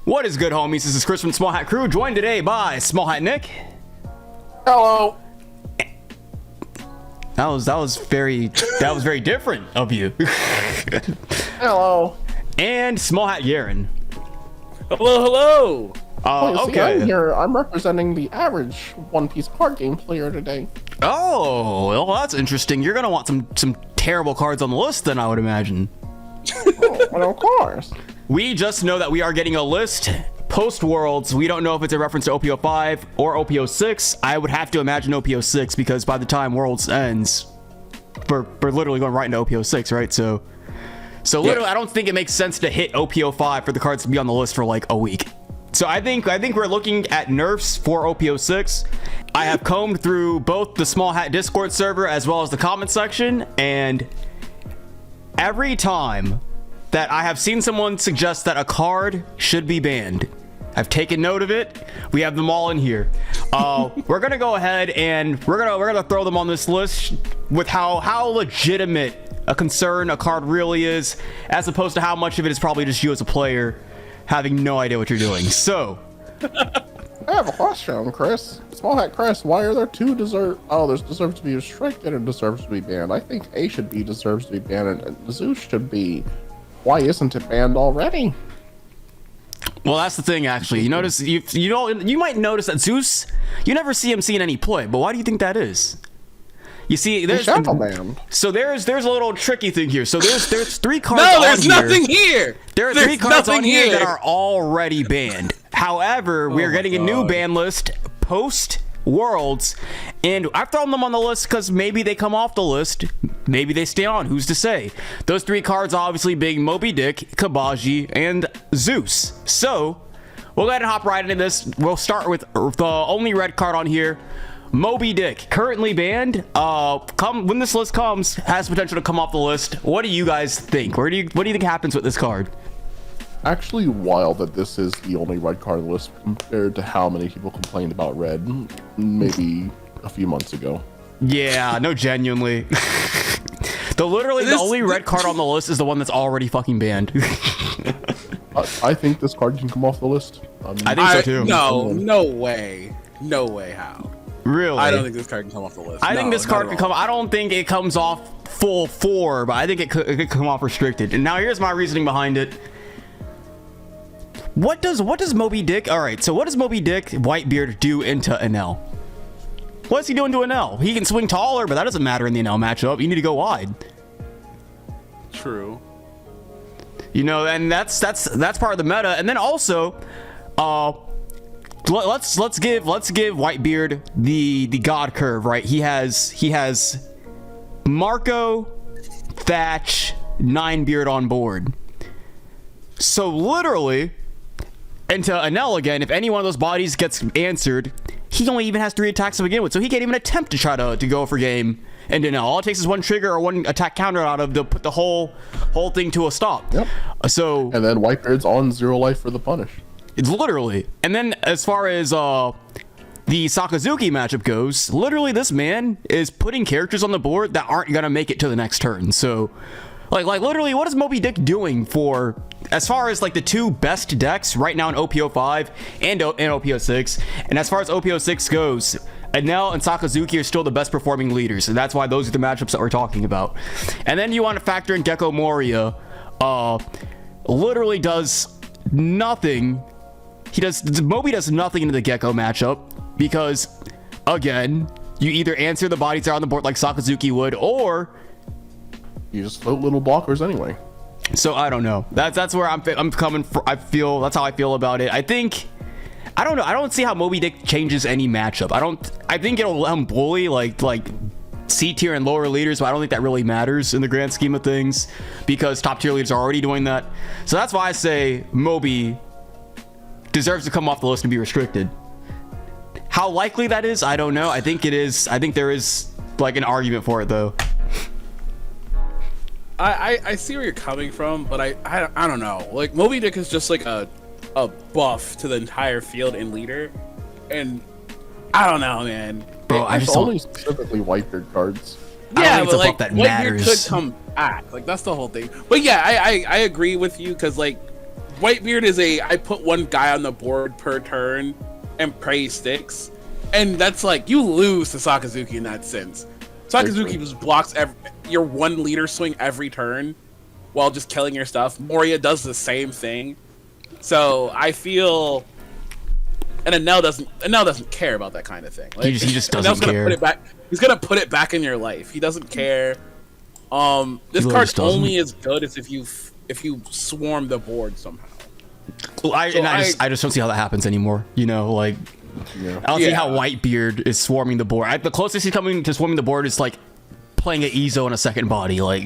What is good, homies? This is Chris from Small Hat Crew, joined today by Small Hat Nick. Hello. That was very different of you. Hello. And Small Hat Yaren. Hello. Okay. I'm representing the average One Piece card game player today. Oh, well, that's interesting. You're gonna want some terrible cards on the list, then, I would imagine. Well, of course. We just know that we are getting a list post-Worlds. We don't know if it's a reference to OPO5 or OPO6. I would have to imagine OPO6 because by the time Worlds ends, we're literally going right into OPO6, right? So literally, I don't think it makes sense to hit OPO5 for the cards to be on the list for like a week. So I think we're looking at nerfs for OPO6. I have combed through both the Small Hat Discord server as well as the comment section, and every time that I have seen someone suggest that a card should be banned, I've taken note of it. We have them all in here. We're gonna go ahead and we're gonna throw them on this list with how legitimate a concern a card really is, as opposed to how much of it is probably just you as a player having no idea what you're doing. So I have a question, Chris. Small Hat Chris, why are there two deserves to be restricted and deserves to be banned? I think A should be deserves to be banned and Zeus should be. Why isn't it banned already? well, that's the thing, actually. You notice you might notice that Zeus, you never see him seeing any play, but why do you think that is? You see, there's shadow banned. So there's a little tricky thing here. So there's three cards. No, on there's here. nothing here. There are three cards on here that are already banned. However, we are getting a new ban list post Worlds, and I've thrown them on the list because maybe they come off the list, maybe they stay on. Who's to say? Those three cards obviously being Moby Dick, Kabaji, and Zeus. So we'll go ahead and hop right into this. We'll start with the only red card on here, Moby Dick, currently banned. When this list comes, has potential to come off the list. What do you guys think? What do you think happens with this card? Actually wild that this is the only red card on the list compared to how many people complained about red maybe a few months ago. Yeah, no, genuinely. The only red card on the list is the one that's already fucking banned. I think this card can come off the list. I think so too. No way. No way. How? Really? I don't think this card can come off the list. I think this card can come. I don't think it comes off full 4, but I think it could come off restricted. And now here's my reasoning behind it. What does Moby Dick? All right, so what does Moby Dick Whitebeard do into NL? What's he doing to NL? He can swing taller, but that doesn't matter in the NL matchup. You need to go wide. True. You know, and that's part of the meta. And then also, let's give Whitebeard the god curve, right? He has Marco, Thatch, Ninebeard on board. So literally, into Anel again, if any one of those bodies gets answered, he only even has 3 attacks to begin with, so he can't even attempt to try to go for game into Anel. All it takes is one trigger or one attack counter out of to put the whole thing to a stop. Yep. So and then Whitebeard's on 0 life for the punish. It's literally. And then as far as the Sakazuki matchup goes, literally this man is putting characters on the board that aren't gonna make it to the next turn. So like literally, what is Moby Dick doing for, as far as like the 2 best decks right now in OPO5 and OPO6? And as far as OPO6 goes, Anel and Sakazuki are still the best performing leaders, and that's why those are the matchups that we're talking about. And then you want to factor in Gecko Moria, literally does nothing. Moby does nothing into the Gecko matchup because, again, you either answer the bodies that are on the board like Sakazuki would, or You just float little blockers anyway. So I don't know. That's where I'm coming from. That's how I feel about it. I don't know. I don't see how Moby Dick changes any matchup. I think it'll let him bully like C tier and lower leaders, but I don't think that really matters in the grand scheme of things because top tier leaders are already doing that. So that's why I say Moby deserves to come off the list and be restricted. How likely that is, I don't know. I think it is. I think there is like an argument for it though. I see where you're coming from, but I don't know. Like Moby Dick is just like a buff to the entire field and leader, and I don't know, man. Bro, I just only specifically Whitebeard cards. Yeah, but like Whitebeard could come back. Like that's the whole thing. But yeah, I agree with you because like Whitebeard is I put one guy on the board per turn and pray he sticks, and that's like you lose to Sakazuki in that sense. Sakazuki just blocks your one leader swing every turn while just killing your stuff. Moria does the same thing, so I feel. And Anel doesn't care about that kind of thing. Like, he just doesn't care. He's gonna put it back in your life. He doesn't care. This card's only as good as if you swarm the board somehow. Well, I just don't see how that happens anymore. You know, like I don't see how Whitebeard is swarming the board. The closest he's coming to swarming the board is like playing an Ezo on a second body. Like,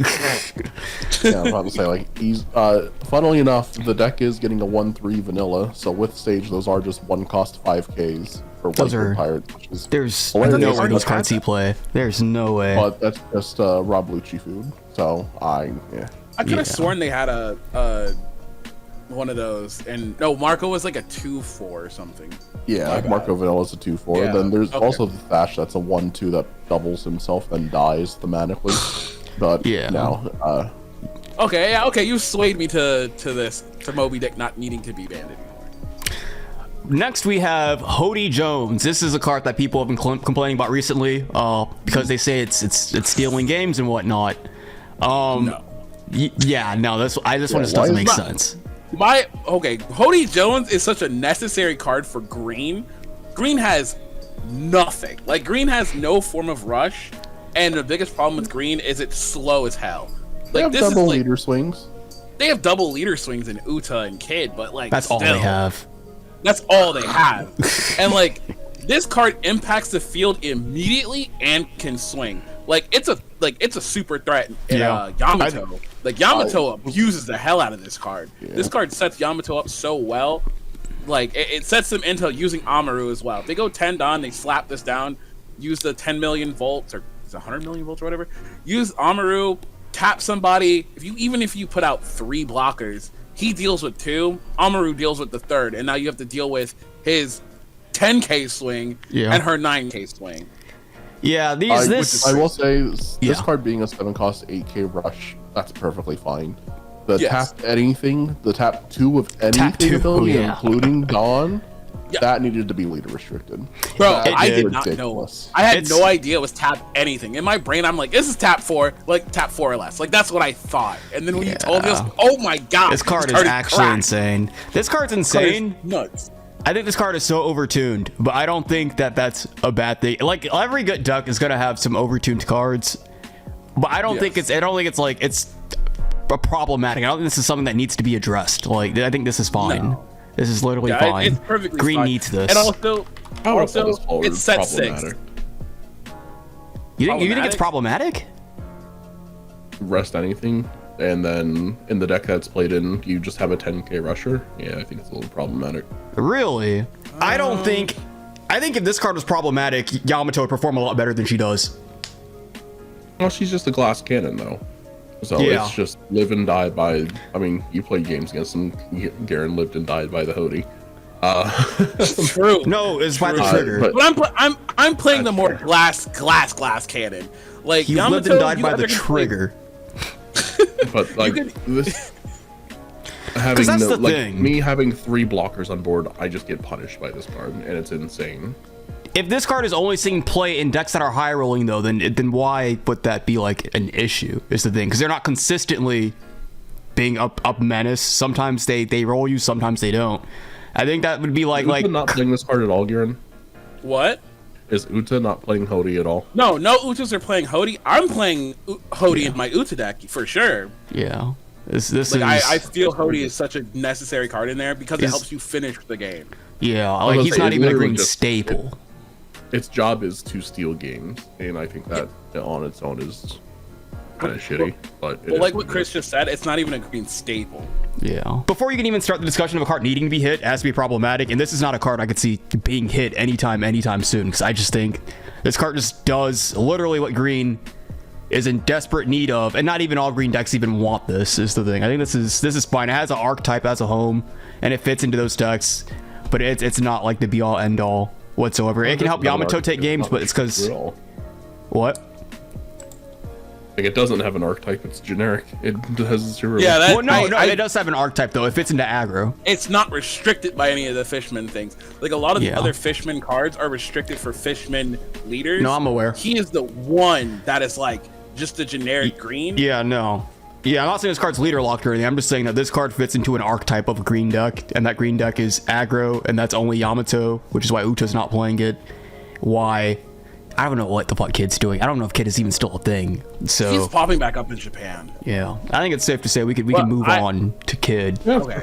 yeah, I'm about to say like, funnily enough, the deck is getting a 1/3 vanilla. So with stage, those are just one cost 5Ks for Whitebeard Pirate. Which is there's no way those cards he play. There's no way. But that's just Rob Lucci food. So I could have sworn they had a one of those, and no, Marco was like a 2/4 or something. Yeah, Marco Vanilla is a 2/4. Yeah, Then there's also the Thatch that's a 1/2 that doubles himself then dies thematically. But now, okay, you swayed me to Moby Dick not needing to be banned anymore. Next we have Hody Jones. This is a card that people have been complaining about recently, because they say it's stealing games and whatnot. No. This one just doesn't make sense. Hody Jones is such a necessary card for green. Green has nothing. Like, green has no form of rush, and the biggest problem with green is it's slow as hell. Like, they have double leader swings. They have double leader swings in Uta and Kid, but like that's all they have. That's all they have. And like, this card impacts the field immediately and can swing. It's a super threat in Yamato. Yamato abuses the hell out of this card. Yeah. This card sets Yamato up so well. Like, it sets them into using Amaru as well. If they go 10 Don, they slap this down, use the 10 million volts, or is it 100 million volts or whatever. Use Amaru, tap somebody. Even if you put out 3 blockers, he deals with 2, Amaru deals with the 3rd, and now you have to deal with his 10k swing and her 9k swing. Yeah, I will say, this card being a 7 cost 8k rush, that's perfectly fine. The tap anything, the tap 2 of anything ability, including Dawn, that needed to be leader restricted. Bro, I did not know. I had no idea it was tap anything. In my brain, I'm like, this is tap 4, like tap 4 or less. Like, that's what I thought. And then when you told me, I was like, oh my god, this card is actually insane. This card's insane. Nuts. I think this card is so overtuned, but I don't think that's a bad thing. Like, every good deck is gonna have some overtuned cards, but I don't think it's a problematic. I don't think this is something that needs to be addressed. Like, I think this is fine. No. This is literally fine. It's perfectly Green fine. needs this. And also it's set 6. You think it's problematic? Rest anything, and then in the deck that's played in, you just have a 10k rusher. Yeah, I think it's a little problematic. Really? I think if this card was problematic, Yamato would perform a lot better than she does. Well, she's just a glass cannon, though. So it's just live and die by. I mean, you play games against them. Garen lived and died by the Hody. True. No, it's by the trigger. But I'm playing the more glass cannon. Like, he lived and died by the trigger. But like this, me having 3 blockers on board, I just get punished by this card, and it's insane. If this card is only seeing play in decks that are high rolling, though, then why would that be like an issue? Is the thing, because they're not consistently being up menace. Sometimes they roll you, sometimes they don't. I think that would be like not playing this card at all, Garen. What? Is Uta not playing Hody at all? No Utas are playing Hody. I'm playing Hody in my Uta deck for sure. Yeah. This I feel Hody is such a necessary card in there because it helps you finish the game. Yeah, like he's not even a green staple. Its job is to steal games, and I think that on its own is kind of shitty. But like what Chris just said, it's not even a green staple. Yeah. Before you can even start the discussion of a card needing to be hit, it has to be problematic, and this is not a card I could see being hit anytime soon, because I just think this card just does literally what green is in desperate need of, and not even all green decks even want this, is the thing. I think this is fine. It has an archetype as a home, and it fits into those decks, but it's not like the be-all, end-all whatsoever. It can help Yamato take games, but it's because... What? Like, it doesn't have an archetype, it's generic. It has 0. Yeah, Well, no, it does have an archetype though. It fits into aggro. It's not restricted by any of the Fishman things. Like a lot of the Yeah. other Fishman cards are restricted for Fishman leaders. No, I'm aware. He is the one that is like just a generic green. Yeah, no. Yeah, I'm not saying this card's leader locked or anything. I'm just saying that this card fits into an archetype of a green deck, and that green deck is aggro, and that's only Yamato, which is why Uta's not playing it. Why? I don't know what the fuck Kid's doing. I don't know if Kid is even still a thing. So He's popping back up in Japan. yeah, I think it's safe to say we can move on to Kid. Okay.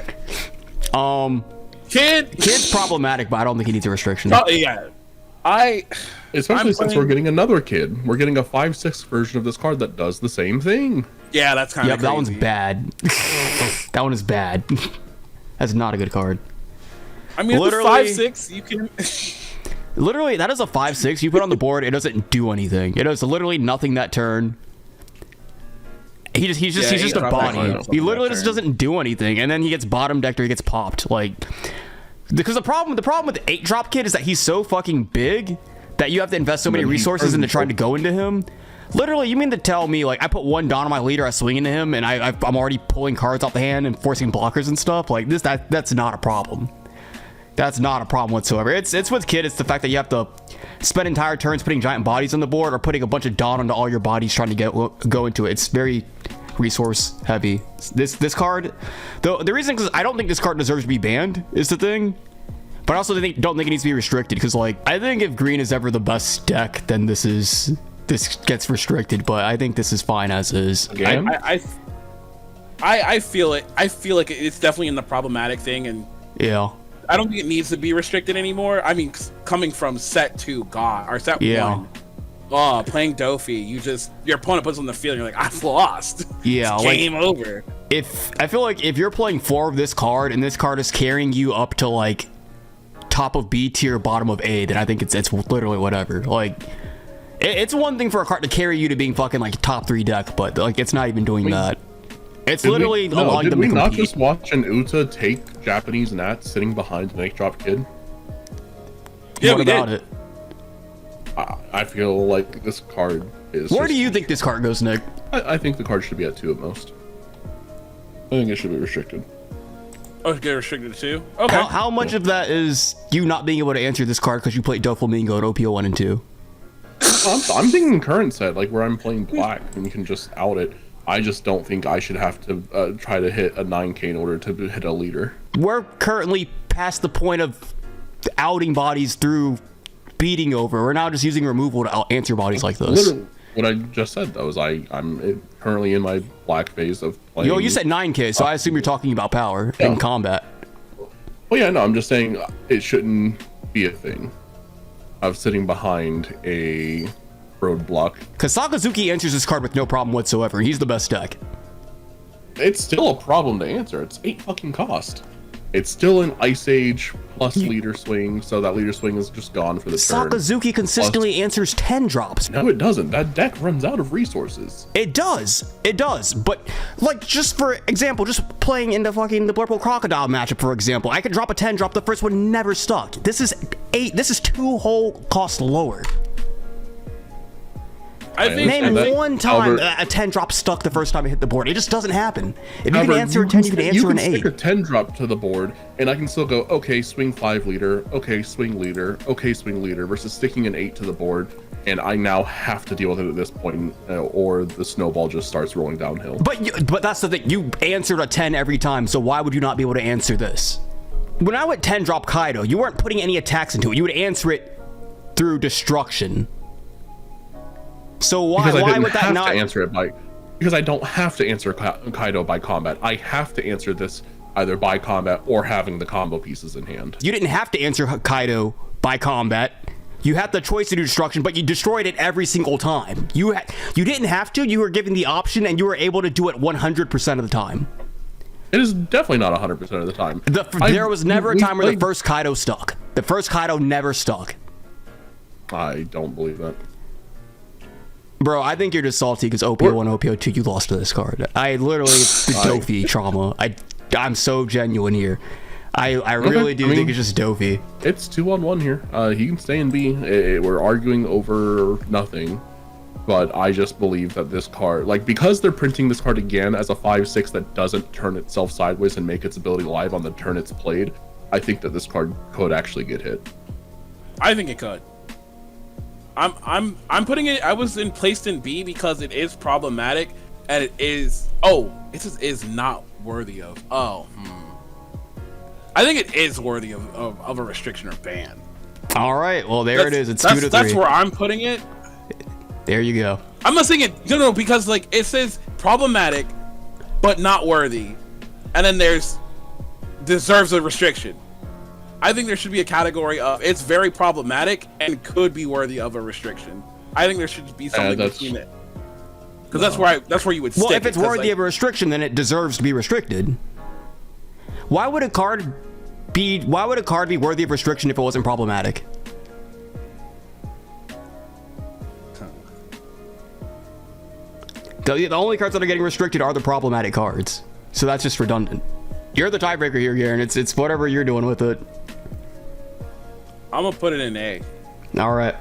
Kid's problematic, but I don't think he needs a restriction. Oh, yeah. Especially I'm since we're getting another Kid. We're getting a 5/6 version of this card that does the same thing. Yeah, that's kind of Yep, that one's bad. That one is bad. That's not a good card. I mean, Literally- it's 5/6. You can. Literally, that is a 5/6. You put on the board, it doesn't do anything. It does literally nothing that turn. He's just a body. He literally just doesn't do anything, and then he gets bottom decked or he gets popped. Like, because the problem with 8-drop Kid is that he's so fucking big that you have to invest so many resources into trying to go into him. Literally, you mean to tell me, like, I put one Dawn on my leader, I swing into him, and I'm already pulling cards off the hand and forcing blockers and stuff? Like, that's not a problem. That's not a problem whatsoever. It's with Kid, it's the fact that you have to spend entire turns putting giant bodies on the board or putting a bunch of Dawn onto all your bodies trying to go into it. It's very resource heavy. This card, though, the reason because I don't think this card deserves to be banned is the thing. But I also don't think it needs to be restricted because, like, I think if green is ever the best deck, then this gets restricted. But I think this is fine as is. Again? I feel it. I feel like it's definitely in the problematic thing, and Yeah. I don't think it needs to be restricted anymore. I mean, coming from set 2, God, or set 1, playing Dofi, your opponent puts on the field, and you're like, I've lost. Yeah, it's game over. I feel like if you're playing 4 of this card and this card is carrying you up to like top of B tier, bottom of A, then I think it's literally whatever. Like, it's one thing for a card to carry you to being fucking like top 3 deck, but like it's not even doing that. It's literally allowing them to compete. Did we not just watch an Uta take Japanese Nat sitting behind an 8-drop Kid? Yeah, what about it? I feel like this card is... Where do you think this card goes, Nick? I think the card should be at 2 at most. I think it should be restricted. Oh, get restricted too? Okay. How much of that is you not being able to answer this card because you played Doflamingo at OPO 1 and 2? I'm thinking current set, like where I'm playing black and you can just out it. I just don't think I should have to try to hit a 9k in order to hit a leader. We're currently past the point of outing bodies through beating over. We're now just using removal to answer bodies like this. Literally, what I just said though is I'm currently in my black phase of playing. Yo, you said 9k, so I assume you're talking about power in combat. Well, yeah, no, I'm just saying it shouldn't be a thing of sitting behind a roadblock. Because Sakazuki answers this card with no problem whatsoever. He's the best deck. It's still a problem to answer. It's 8 fucking cost. It's still an Ice Age plus leader swing, so that leader swing is just gone for the turn. Sakazuki consistently answers 10 drops. No, it doesn't. That deck runs out of resources. It does. It does. But, like, just for example, just playing in the Purple Crocodile matchup, for example, I could drop a 10 drop. The first one never stuck. This is 8. This is 2 whole cost lower. Name one time a 10 drop stuck the first time it hit the board. It just doesn't happen. If you can answer a 10, you can answer an 8. You can stick a 10 drop to the board, and I can still go, okay, swing 5 leader, okay, swing leader, okay, swing leader, versus sticking an 8 to the board, and I now have to deal with it at this point, or the snowball just starts rolling downhill. But that's the thing. You answered a 10 every time, so why would you not be able to answer this? When I would 10 drop Kaido, you weren't putting any attacks into it. You would answer it through destruction. So why would that not answer it by? Because I don't have to answer Kaido by combat. I have to answer this either by combat or having the combo pieces in hand. You didn't have to answer Kaido by combat. You had the choice to do destruction, but you destroyed it every single time. You didn't have to. You were given the option, and you were able to do it 100% of the time. It is definitely not 100% of the time. There was never a time where the first Kaido stuck. The first Kaido never stuck. I don't believe that. Bro, I think you're just salty because OPO 1, OPO 2, you lost to this card. I literally, the Dofi trauma. I'm so genuine here. I really do think it's just Dofi. It's 2-on-1 here. He can stay in B. We're arguing over nothing. but I just believe that this card, like, because they're printing this card again as a 5/6 that doesn't turn itself sideways and make its ability live on the turn it's played, I think that this card could actually get hit. I think it could. I'm putting it. I was placed in B because it is problematic, and it is. Oh, it is not worthy of. Oh, I think it is worthy of a restriction or ban. All right, well there it is. It's 2 to 3. That's where I'm putting it. There you go. I'm not saying it. No, because like it says problematic, but not worthy, and then there's deserves a restriction. I think there should be a category of it's very problematic and could be worthy of a restriction. I think there should be something between it, because that's where you would. Well, stick if it's it, worthy of a restriction, then it deserves to be restricted. Why would a card be worthy of restriction if it wasn't problematic? The only cards that are getting restricted are the problematic cards, so that's just redundant. You're the tiebreaker here, Garen. It's whatever you're doing with it. I'm gonna put it in A. All right,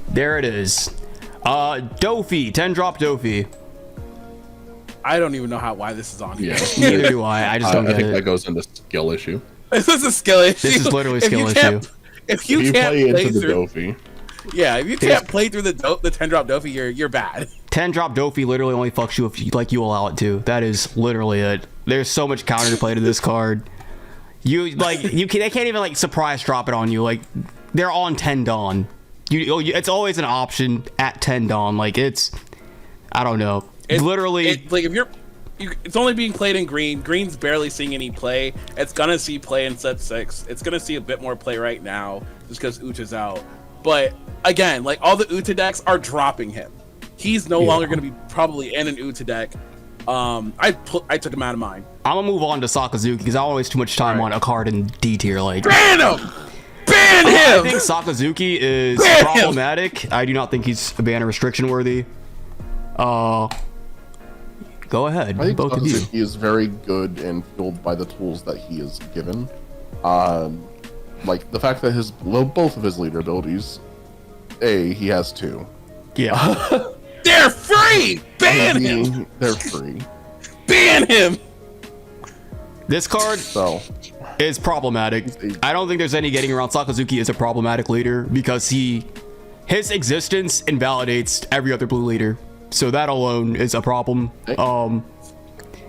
there it is. Dofi, 10-drop Dofi. I don't even know why this is on here. Yeah. Neither do I. I just don't I get think it. that goes into skill issue. This is a skill issue. This is literally a skill issue. If you You can't play play into the through, Dofi. yeah, if you can't play through the 10-drop Dofi, you're bad. 10-drop Dofi literally only fucks you if you allow it to. That is literally it. There's so much counterplay to this card. They can't even like surprise drop it on you. Like they're on 10 Dawn. It's always an option at 10 Dawn. Like I don't know. Like if it's only being played in green. Green's barely seeing any play. It's gonna see play in set 6. It's gonna see a bit more play right now just because Uta's out. But again, like all the Uta decks are dropping him. He's no longer gonna be probably in an Uta deck. I took him out of mine. I'm gonna move on to Sakazuki because I don't waste too much time on a card in D tier. Like ban him. Ban him. I think Sakazuki is problematic. I do not think he's a ban or restriction worthy. Go ahead. I think Both of you. Sakazuki is very good and fueled by the tools that he is given. Like the fact that both of his leader abilities, he has 2. Yeah. They're free. Ban him. They're free. Ban him. This card is problematic. I don't think there's any getting around. Sakazuki is a problematic leader because his existence invalidates every other blue leader. So that alone is a problem.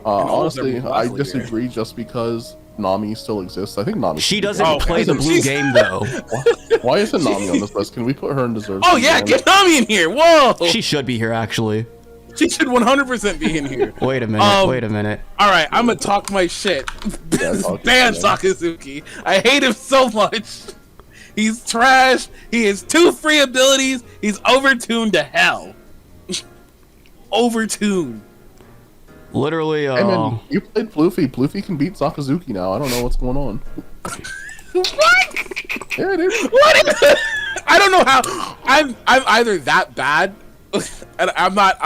Honestly, I disagree just because Nami still exists. I think Nami. She doesn't play the blue game though. Why isn't Nami on this list? Can we put her in deserves? Oh yeah, get Nami in here. Whoa. She should be here actually. She should 100% be in here. Wait a minute. All right, I'm gonna talk my shit. Ban Sakazuki. I hate him so much. He's trash. He has 2 free abilities. He's overtuned to hell. Overtuned. Literally. Hey man, you played Floofy. Floofy can beat Sakazuki now. I don't know what's going on. What? Yeah, dude. What? I don't know how. I'm either that bad, and I'm not.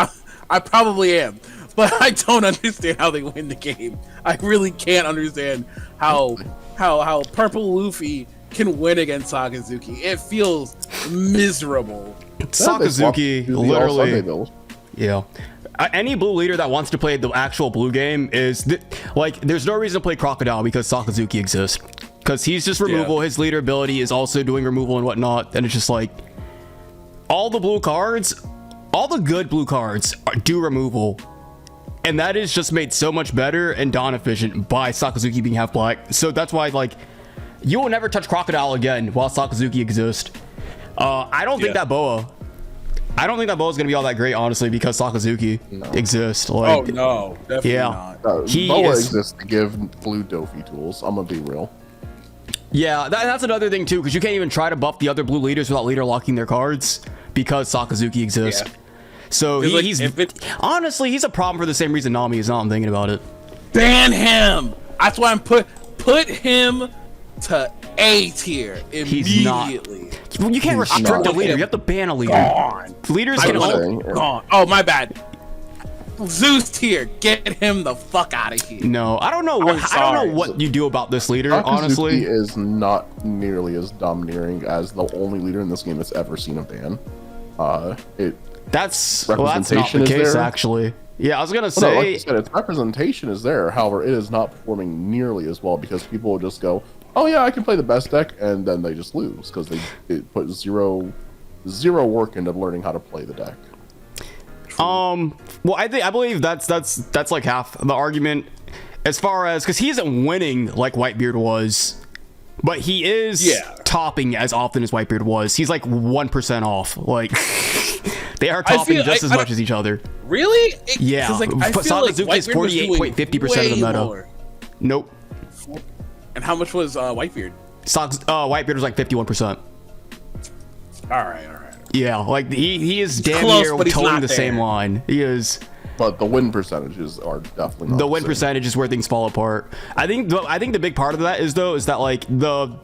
I probably am, but I don't understand how they win the game. I really can't understand how Purple Luffy can win against Sakazuki. It feels miserable. Sakazuki literally. Yeah. Any blue leader that wants to play the actual blue game is there's no reason to play Crocodile because Sakazuki exists. Because he's just removal. His leader ability is also doing removal and whatnot. And it's just like all the blue cards, all the good blue cards do removal. And that is just made so much better and Dawn efficient by Sakazuki being half black. So that's why you will never touch Crocodile again while Sakazuki exists. I don't think that Boa is gonna be all that great, honestly, because Sakazuki exists. Oh no, definitely not. Boa exists to give blue Dofi tools. I'm gonna be real. Yeah, that's another thing too, because you can't even try to buff the other blue leaders without leader locking their cards because Sakazuki exists. Yeah. So honestly, he's a problem for the same reason Nami is. Now I'm thinking about it. Ban him. That's why I'm put him to A tier immediately. He's not. You can't restrict a leader. You have to ban a leader. Gone. Leaders can gone. Oh my bad. Zeus tier. Get him the fuck out of here. No, I don't know what you do about this leader. Sakazuki honestly, is not nearly as domineering as the only leader in this game that's ever seen a ban. That's not Representation the is case there. actually. Yeah, I was gonna Well, say. no, like you said, its representation is there. However, it is not performing nearly as well because people will just go, "Oh yeah, I can play the best deck," and then they just lose because they put zero work into learning how to play the deck. Well, I believe that's like half the argument, as far as because he isn't winning like Whitebeard was, but he is topping as often as Whitebeard was. He's like 1% off. Like they are topping just as much as each other. Really? Yeah. Like, I feel like Sakazuki is Whitebeard was 48.50% of the meta. more. Nope. And how much was Whitebeard? Whitebeard was like 51%. All right. Yeah, like he is damn close, near but he's towing not the same there. line. He is. But the win percentages are definitely not The win same. percentage is where things fall apart. I think the big part of that is that like the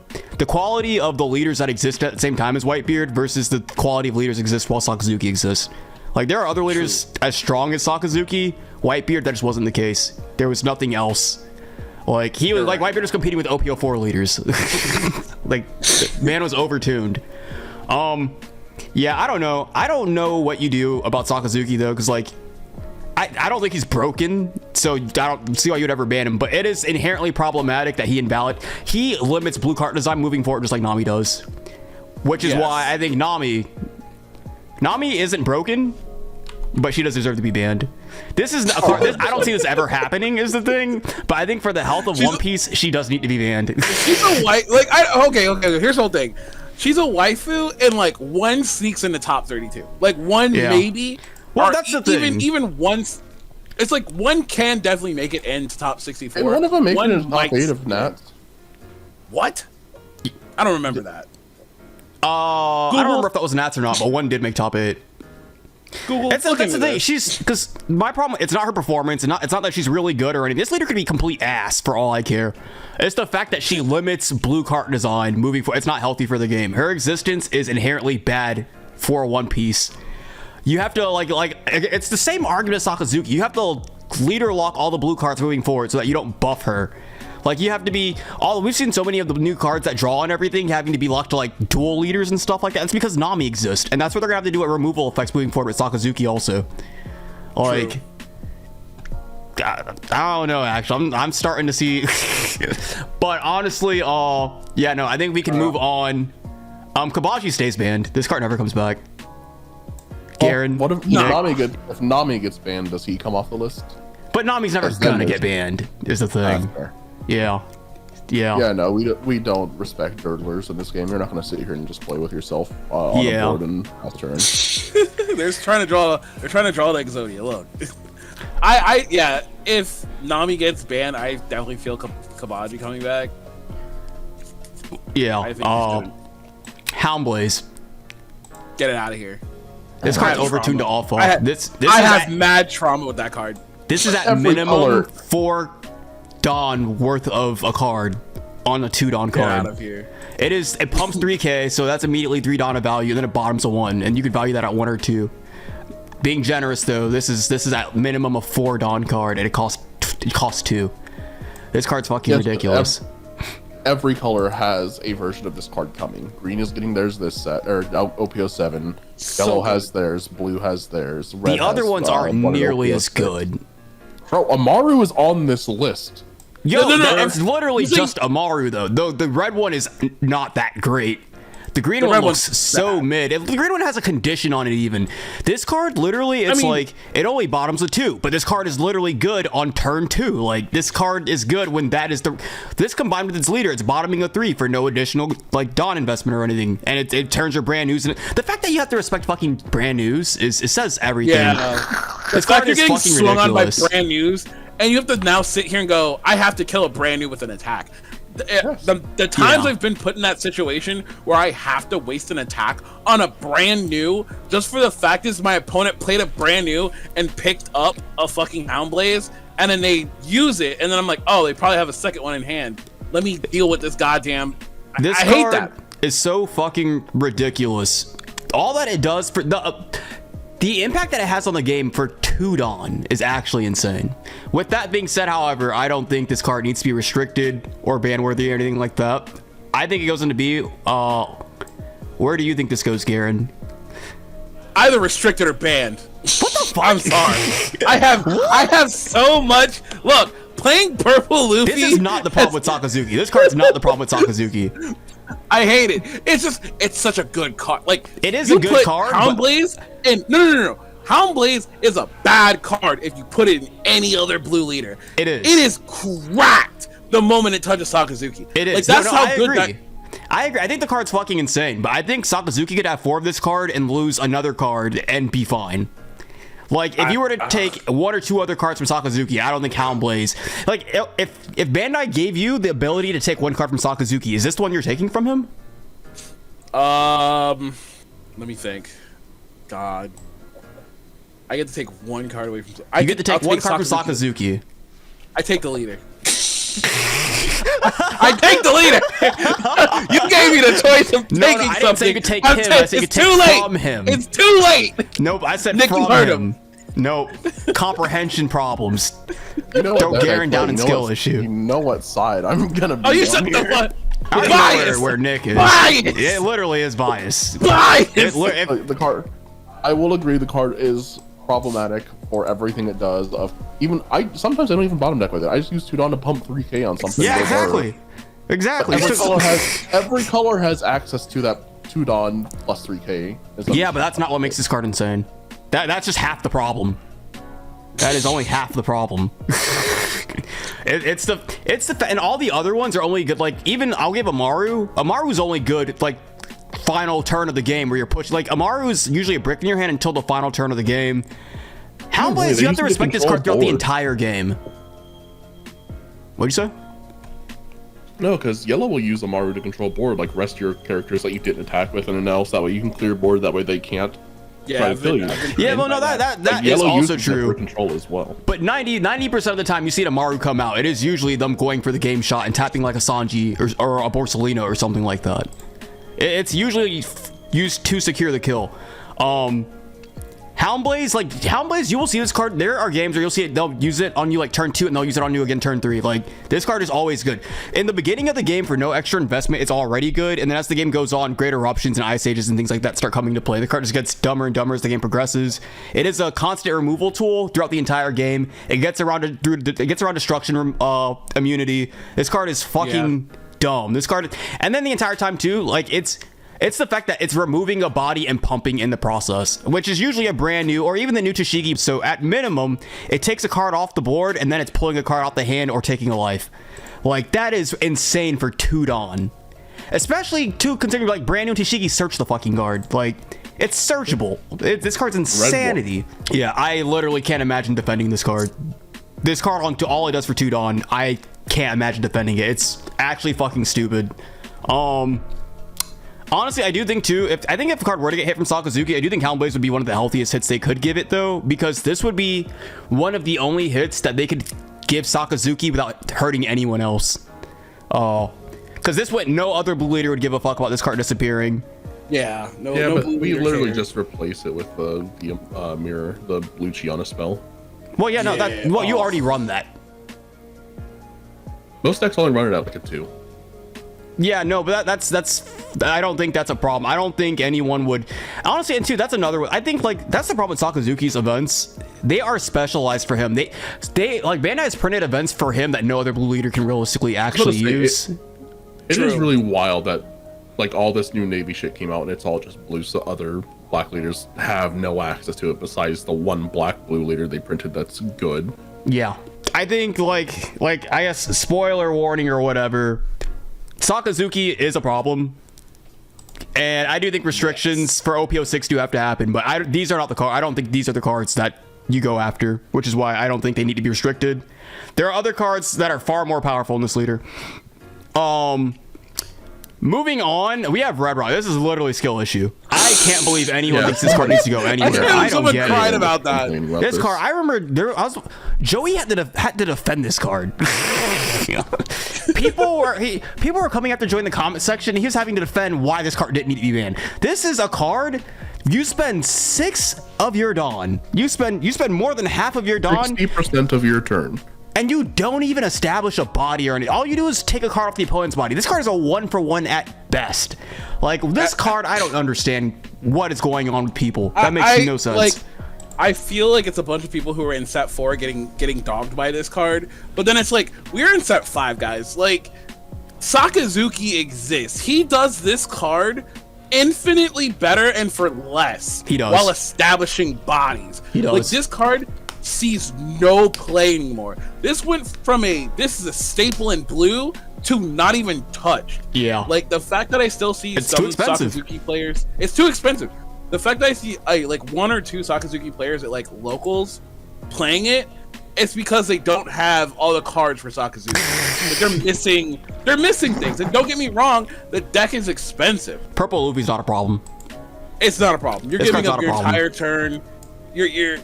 quality of the leaders that exist at the same time as Whitebeard versus the quality of leaders exist while Sakazuki exists. Like there are other leaders as strong as Sakazuki. Whitebeard, that just wasn't the case. There was nothing else. Like he was like Whitebeard was competing with OPO4 leaders. Like man was overtuned. Yeah, I don't know. I don't know what you do about Sakazuki though, because like I don't think he's broken, so I don't see why you'd ever ban him. But it is inherently problematic that he limits blue card design moving forward just like Nami does, which is why I think Nami isn't broken, but she does deserve to be banned. I don't see this ever happening is the thing, but I think for the health of One Piece, she does need to be banned. She's a okay. Here's the whole thing. She's a waifu, and like one sneaks in the top 32. Like one maybe. Well, that's the thing. Even one. It's like one can definitely make it into top 64. And one of them making One it in top might- 8 of Nats. What? I don't remember that. I don't remember if that was Nats or not, but one did make top 8. Google. That's the thing. Because my problem, it's not her performance, and it's not that she's really good or anything. This leader could be complete ass for all I care. It's the fact that she limits blue card design moving forward. It's not healthy for the game. Her existence is inherently bad for One Piece. You have to like it's the same argument as Sakazuki. You have to leader lock all the blue cards moving forward so that you don't buff her. Like you have to be we've seen so many of the new cards that draw and everything having to be locked to like dual leaders and stuff like that. It's because Nami exists, and that's what they're gonna have to do at removal effects moving forward with Sakazuki also. Like I don't know actually. I'm starting to see but honestly, I think we can move on. Kabaji stays banned. This card never comes back. Garen. What if Nami gets banned? Does he come off the list? But Nami's never gonna get banned, is the thing. Yeah. Yeah, no, we don't respect dirtlers in this game. You're not going to sit here and just play with yourself on a board and pass turn. They're trying to draw the Exodia. Look, if Nami gets banned, I definitely feel Kabaji coming back. Yeah. I think Houndblaze. Get it out of here. This card's overtuned to all fall. I have mad trauma with that card. This is at Every minimum color. 4 Dawn worth of a card on a 2 Dawn Get card. out of here. It pumps 3k, so that's immediately 3 Dawn of value, and then it bottoms a 1, and you could value that at 1 or 2. Being generous though, this is at minimum a 4 Dawn card, and it costs 2. This card's fucking ridiculous. Every color has a version of this card coming. Green is getting theirs this set, or OPO 7. Yellow has theirs. Blue has theirs. Red The other has, ones aren't one in nearly OPO as 6. good. Bro, Amaru is on this list. Yo, No. it's literally You think- just Amaru though. The red one is not that great. The green The one red looks one's so bad. mid. The green one has a condition on it even. This card, literally, it's like, it only bottoms a 2, but this card is literally good on turn 2. Like, this card is good when that is this combined with its leader, it's bottoming a 3 for no additional, like, Dawn investment or anything. And it turns your brand news. And the fact that you have to respect fucking brand news, it says everything. Yeah. This The card fact you're is getting fucking swung on by ridiculous. brand news, and you have to now sit here and go, I have to kill a brand new with an attack. The times I've been put in that situation where I have to waste an attack on a brand new just for the fact is my opponent played a brand new and picked up a fucking Houndblaze, and then they use it, and then I'm like, oh, they probably have a second one in hand. Let me deal with this goddamn. This I hate card that. is so fucking ridiculous. All that it does for the impact that it has on the game for 2 Dawn is actually insane. With that being said, however, I don't think this card needs to be restricted or ban worthy or anything like that. I think it goes into B. Where do you think this goes, Garen? either restricted or banned. What the fuck? I'm sorry. I have so much. Look, playing purple Luffy. This is not the problem with Sakazuki. This card's not the problem with Sakazuki. I hate it. It's such a good card. Like, it is a good card. Hound Blaze and no. Hound Blaze is a bad card if you put it in any other blue leader. It is. It is cracked the moment it touches Sakazuki. It is. Like, that's how I good agree. that. I agree. I think the card's fucking insane, but I think Sakazuki could have 4 of this card and lose another card and be fine. Like, if you were to take 1 or 2 other cards from Sakazuki, I don't think Hound Blaze. Like, if Bandai gave you the ability to take 1 card from Sakazuki, is this the one you're taking from him? Let me think. God, I get to take 1 card away from. You get to take 1 card from Sakazuki. I take the leader. I take the leader. You gave me the choice of taking something. I didn't say you could take him. I said you could take from him. It's too late. Nope, I said Nick, from you heard him. Nope. Comprehension problems. You know Throw what, Garen down in skill what, issue. You know what side I'm gonna be Oh, you on shut the here. fuck. I Bias. know where Nick is. Bias. It literally is bias. Bias. The card, I will agree, the card is problematic for everything it does. Sometimes I don't even bottom deck with it. I just use Tudon to pump 3k on something. Yeah, reserve. exactly. Every color has access to that Tudon plus 3k. Yeah, but that's not what makes this card insane. That's just half the problem. That is only half the problem. It's the and all the other ones are only good. Like, even I'll give Amaru's only good like final turn of the game where you're pushing. Like, Amaru's usually a brick in your hand until the final turn of the game. Hound Blaze, you have to respect this card throughout the entire game. What'd you say? No, because yellow will use Amaru to control board, like rest your characters that you didn't attack with and else. That way you can clear board. That way they can't. Yeah, Yeah, well, no, that Like, is yellow also uses it for true. control as well. But 90% of the time you see an Amaru come out, it is usually them going for the game shot and tapping like a Sanji or a Borsalino or something like that. It's usually used to secure the kill. Hound Blaze, you will see this card. There are games where you'll see it, they'll use it on you like turn 2 and they'll use it on you again turn 3. Like, this card is always good. In the beginning of the game, for no extra investment, it's already good. And then as the game goes on, greater options and ice ages and things like that start coming to play. The card just gets dumber and dumber as the game progresses. It is a constant removal tool throughout the entire game. It gets around destruction immunity. This card is fucking dumb. This card, and then the entire time too, like, it's the fact that it's removing a body and pumping in the process, which is usually a brand new or even the new Tashigi. So at minimum, it takes a card off the board and then it's pulling a card out the hand or taking a life. Like, that is insane for Tudon. Especially too, considering like brand new Tashigi search the fucking card. Like, it's searchable. This card's insanity. Yeah, I literally can't imagine defending this card. This card, on to all it does for Tudon, I can't imagine defending it. It's actually fucking stupid. Honestly, I do think too, if the card were to get hit from Sakazuki, I do think Hound Blaze would be one of the healthiest hits they could give it though, because this would be one of the only hits that they could give Sakazuki without hurting anyone else. Because this went, no other blue leader would give a fuck about this card disappearing. Yeah, no. Yeah, no but blue we leader literally care. just replace it with the mirror, the blue Chiana spell. Well, yeah, no, you already run that. Most decks only run it out like a 2. Yeah, no, but that's I don't think that's a problem. I don't think anyone would, honestly. And two, that's another one. I think like that's the problem with Sakazuki's events. They are specialized for him. They like, Bandai has printed events for him that no other blue leader can realistically actually use. It is really wild that like all this new Navy shit came out and it's all just blue, so other black leaders have no access to it besides the one black blue leader they printed that's good. Yeah, I think like I guess spoiler warning or whatever, Sakazuki is a problem, and I do think restrictions for OPO6 do have to happen. But these are not the cards. I don't think these are the cards that you go after, which is why I don't think they need to be restricted. There are other cards that are far more powerful in this leader. Moving on, we have Red Rock. This is literally a skill issue. I can't believe anyone thinks this card needs to go anywhere. I don't get cried it. about that. This card, I remember Joey had to defend this card. People were coming after Joey in the comment section. He was having to defend why this card didn't need to be banned. This is a card. You spend 6 of your Dawn. You spend more than half of your Dawn. 60% of your turn. and you don't even establish a body or anything. All you do is take a card off the opponent's body. This card is a 1-for-1 at best. Like, this card, I don't understand what is going on with people. That makes no sense. Like, I feel like it's a bunch of people who are in set 4 getting dogged by this card, but then it's like, we're in set 5, guys. Like, Sakazuki exists. He does this card infinitely better and for less. He does. While establishing bodies. He does. Like, this card sees no play anymore. This went from this is a staple in blue to not even touched. Yeah. Like, the fact that I still see some Sakazuki players, it's too expensive. The fact that I see like 1 or 2 Sakazuki players at like locals playing it, it's because they don't have all the cards for Sakazuki. Like, they're missing things. And don't get me wrong, the deck is expensive. Purple Luffy's not a problem. It's not a problem. You're giving up your entire turn. You're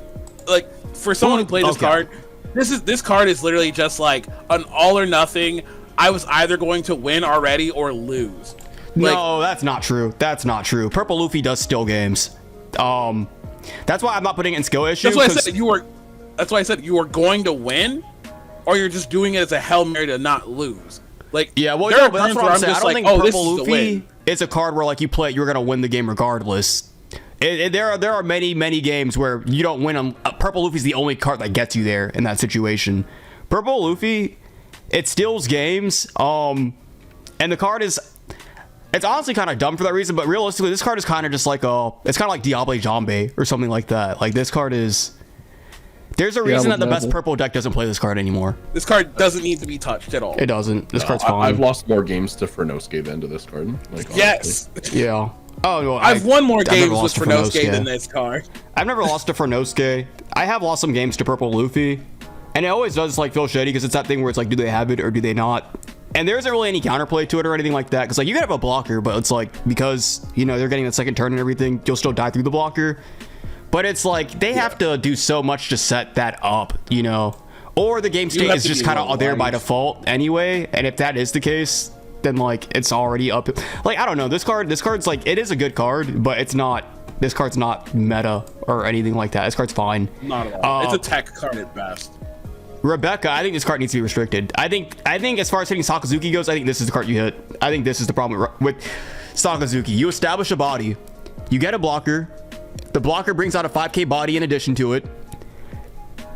like, for someone who played this card, this card is literally just like an all or nothing. I was either going to win already or lose. No, that's not true. That's not true. Purple Luffy does still games. That's why I'm not putting it in skill issue. That's why I said you are going to win, or you're just doing it as a Hail Mary to not lose. Like, yeah, well, there are but that's times what where I'm I'm saying. I just don't like, think oh, this Purple is the Luffy win. is a card where like you play it, you're gonna win the game regardless. There are many games where you don't win them. Purple Luffy's the only card that gets you there in that situation. Purple Luffy, it steals games. And the card is, it's honestly kind of dumb for that reason, but realistically, this card is kind of just like it's kind of like Diable Jambe or something like that. Like, this card is, there's a reason that the best purple deck doesn't play this card anymore. This card doesn't need to be touched at all. It doesn't. This card's fine. I've lost more games to Furnosuke than to this card. Like, yes. Yeah. Oh, well, I've won more games with Furnosuke than this card. I've never lost to Furnosuke. I have lost some games to Purple Luffy, and it always does like feel shitty because it's that thing where it's like, do they have it or do they not? And there isn't really any counterplay to it or anything like that, because like you can have a blocker, but it's like, because you know they're getting the second turn and everything, you'll still die through the blocker. But it's like they have to do so much to set that up, you know, or the game state is just kind of there by default anyway. And if that is the case, then like it's already up. Like, I don't know, this card's like, it is a good card, but it's not, this card's not meta or anything like that. This card's fine. Not at all. It's a tech card at best. Rebecca, I think this card needs to be restricted. I think as far as hitting Sakazuki goes, I think this is the card you hit. I think this is the problem with Sakazuki. You establish a body, you get a blocker, the blocker brings out a 5k body in addition to it.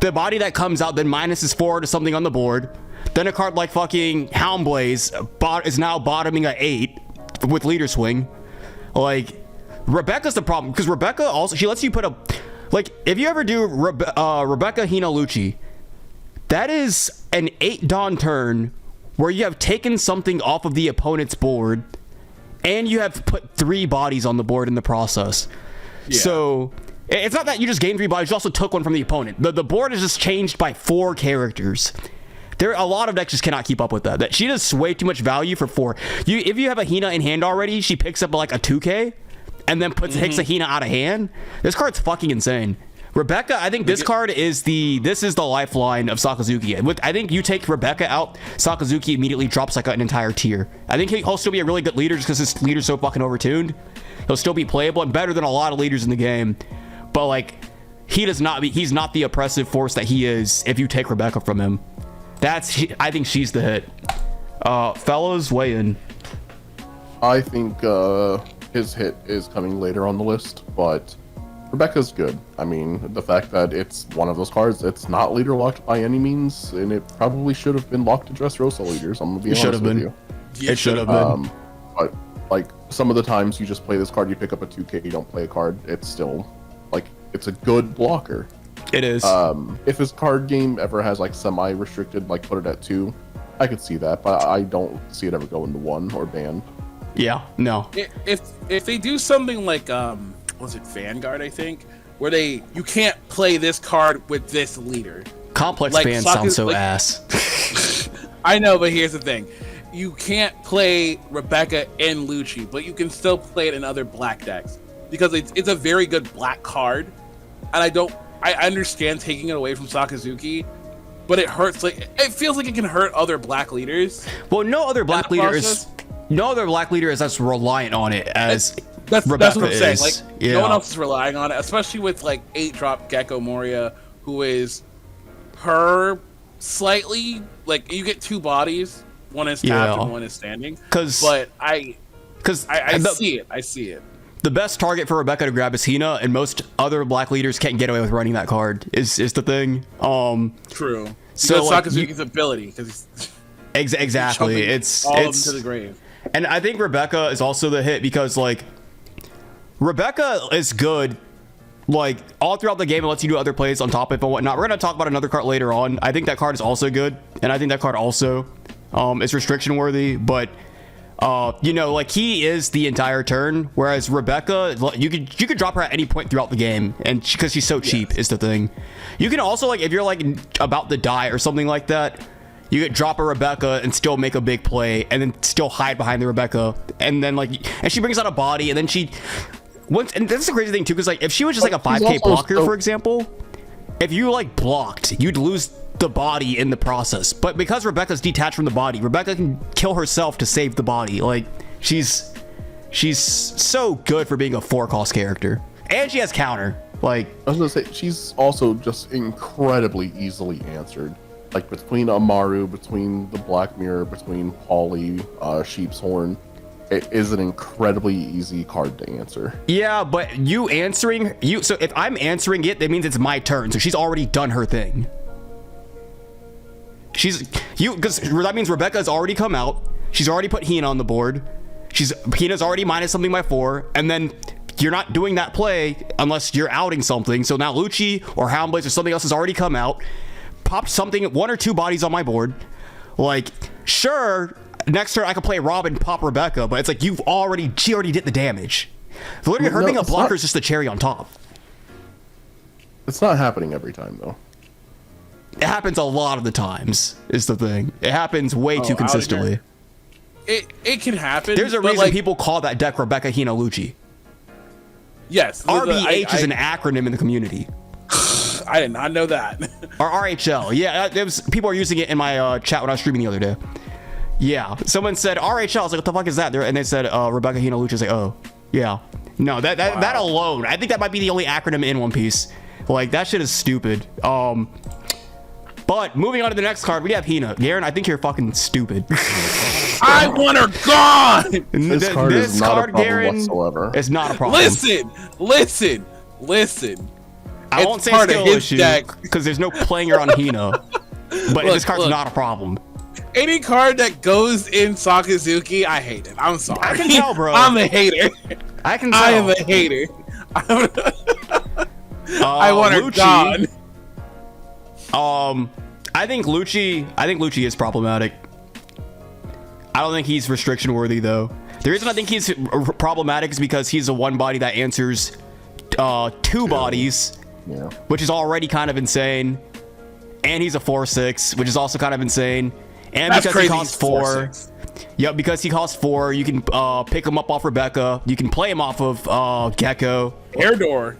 The body that comes out then minuses 4 to something on the board. Then a card like fucking Houndblaze is now bottoming at 8 with leader swing. Like, Rebecca's the problem, because Rebecca also, she lets you put a, like, if you ever do Rebecca Hina Lucci, that is an 8 Dawn turn where you have taken something off of the opponent's board and you have put 3 bodies on the board in the process. Yeah. So it's not that you just gained 3 bodies, you also took one from the opponent. The board is just changed by 4 characters. A lot of decks just cannot keep up with that. She does way too much value for 4. If you have a Hina in hand already, she picks up like a 2k and then takes a Hina out of hand. This card's fucking insane. Rebecca, I think this card is the lifeline of Sakazuki. I think you take Rebecca out, Sakazuki immediately drops like an entire tier. I think he'll still be a really good leader just because his leader's so fucking overtuned. He'll still be playable and better than a lot of leaders in the game. But like, he's not the oppressive force that he is if you take Rebecca from him. I think she's the hit. Fellows, weigh in. I think his hit is coming later on the list, but Rebecca's good. I mean, the fact that it's one of those cards, it's not leader locked by any means, and it probably should have been locked to Dressrosa leaders. I'm gonna be honest with you. It should have been. But like, some of the times you just play this card, you pick up a 2k, you don't play a card. It's still like, it's a good blocker. It is. If his card game ever has like semi-restricted, like put it at 2, I could see that, but I don't see it ever going to 1 or banned. Yeah, no. If they do something like was it Vanguard, I think, where you can't play this card with this leader. Complex like, ban sounds so ass. I know, but here's the thing. You can't play Rebecca and Lucci, but you can still play it in other black decks. Because it's a very good black card. And I understand taking it away from Sakazuki, but it hurts, like, it feels like it can hurt other black leaders. Well, no other black leader is as reliant on it as that's what I'm saying. Like, yeah. No one else is relying on it, especially with like 8-drop Gecko Moria, who is her slightly like you get 2 bodies. One is tapped and one is standing. But I see it. I see it. The best target for Rebecca to grab is Hina, and most other black leaders can't get away with running that card. Is the thing. True. So like, Sakazuki's ability because exactly it's all of them to the grave. And I think Rebecca is also the hit because like Rebecca is good. Like all throughout the game, it lets you do other plays on top of it and whatnot. We're gonna talk about another card later on. I think that card is also good, and I think that card also is restriction worthy. But you know, like he is the entire turn, whereas Rebecca, you could drop her at any point throughout the game, and because she's so cheap is the thing. You can also like if you're like about to die or something like that, you could drop a Rebecca and still make a big play, and then still hide behind the Rebecca, and then like and she brings out a body, and then she. And that's the crazy thing too, because like if she was just like a 5k blocker, for example, if you like blocked, you'd lose the body in the process. But because Rebecca's detached from the body, Rebecca can kill herself to save the body. Like she's so good for being a 4-cost character, and she has counter. Like I was gonna say, she's also just incredibly easily answered. Like between Amaru, between the Black Mirror, between Polly, Sheep's Horn. It is an incredibly easy card to answer. Yeah, but so if I'm answering it, that means it's my turn. So she's already done her thing. Because that means Rebecca's already come out. She's already put Hina on the board. Hina's already minus something by 4, and then you're not doing that play unless you're outing something. So now Lucci or Houndblaze or something else has already come out, popped something, 1 or 2 bodies on my board. Like, sure. Next turn, I could play Robin, pop Rebecca, but it's like she already did the damage. Literally, her being a blocker is just the cherry on top. It's not happening every time, though. It happens a lot of the times, is the thing. It happens way too consistently. It can happen. There's a reason people call that deck Rebecca Hina Lucci. Yes. RBH is an acronym in the community. I did not know that. Or RHL. Yeah, people are using it in my chat when I was streaming the other day. Yeah, someone said RHL. I was like, what the fuck is that? And they said Rebecca Hina Lucci. I was like, oh, yeah. No, that alone, I think that might be the only acronym in One Piece. Like, that shit is stupid. But moving on to the next card, we have Hina. Garen, I think you're fucking stupid. I want her gone! This card is not a problem whatsoever. It's not a problem. Listen. I won't say skill issue, because there's no playing her on Hina. But this card's not a problem. Any card that goes in Sakazuki, I hate it. I'm sorry. I can tell, bro. I'm a hater. I can tell. I am a hater. I want her gone. I think Lucci is problematic. I don't think he's restriction worthy though. The reason I think he's problematic is because he's a 1 body that answers 2 bodies, which is already kind of insane. And he's a 4/6, which is also kind of insane. And that's because crazy. He costs 4. Yep, because he costs 4, you can pick him up off Rebecca. You can play him off of Gecko. Air Door.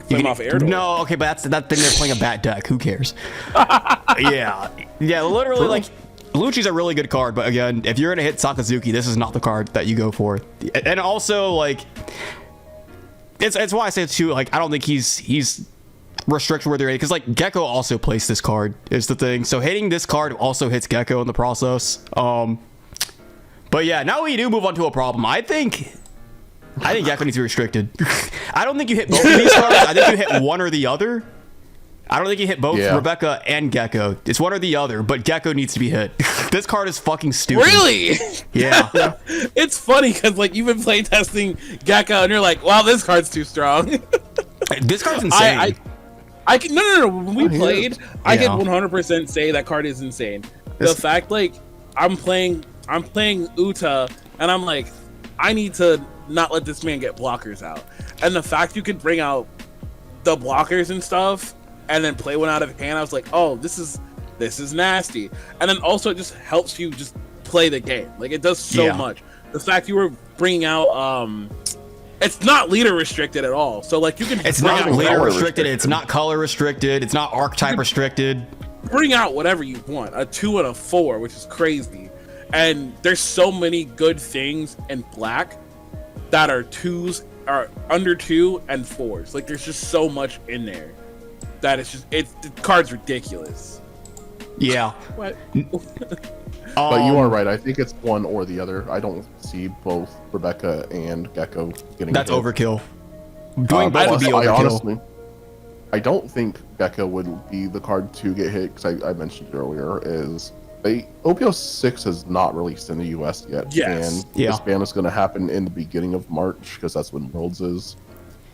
Play him off Air Door. No, okay, but that thing they're playing a bat deck. Who cares? Yeah, literally, like, Lucci's a really good card, but again, if you're gonna hit Sakazuki, this is not the card that you go for. And also, like, it's why I say too, like, I don't think he's restriction worthy, because like Gecko also plays this card is the thing, so hitting this card also hits Gecko in the process. But yeah, now we do move on to a problem. I think Gecko needs to be restricted. I don't think you hit both of these cards. I think you hit one or the other. I don't think you hit both Rebecca and Gecko. It's one or the other, but Gecko needs to be hit. This card is fucking stupid. Really? Yeah. It's funny because like you've been playtesting Gecko and you're like, wow, this card's too strong. This card's insane. I can no. When we played, I can 100% say that card is insane. The fact, like, I'm playing Uta, and I'm like, I need to not let this man get blockers out. And the fact you could bring out the blockers and stuff, and then play one out of hand, I was like, oh, this is nasty. And then also it just helps you just play the game. Like, it does so much. The fact you were bringing out it's not leader restricted at all. So like you can. It's not leader restricted. It's not color restricted. It's not archetype restricted. Bring out whatever you want. A 2 and a 4, which is crazy. And there's so many good things in black that are 2s, are under 2 and 4s. Like there's just so much in there that the card's ridiculous. Yeah. What? But you are right. I think it's one or the other. I don't see both Rebecca and Gecko getting. That's hit. overkill. Doing both would be I overkill. honestly, I don't think Gecko would be the card to get hit because I mentioned it earlier. Is OPO 6 has not released in the US yet, Yes. and Yeah. this ban is going to happen in the beginning of March because that's when Worlds is,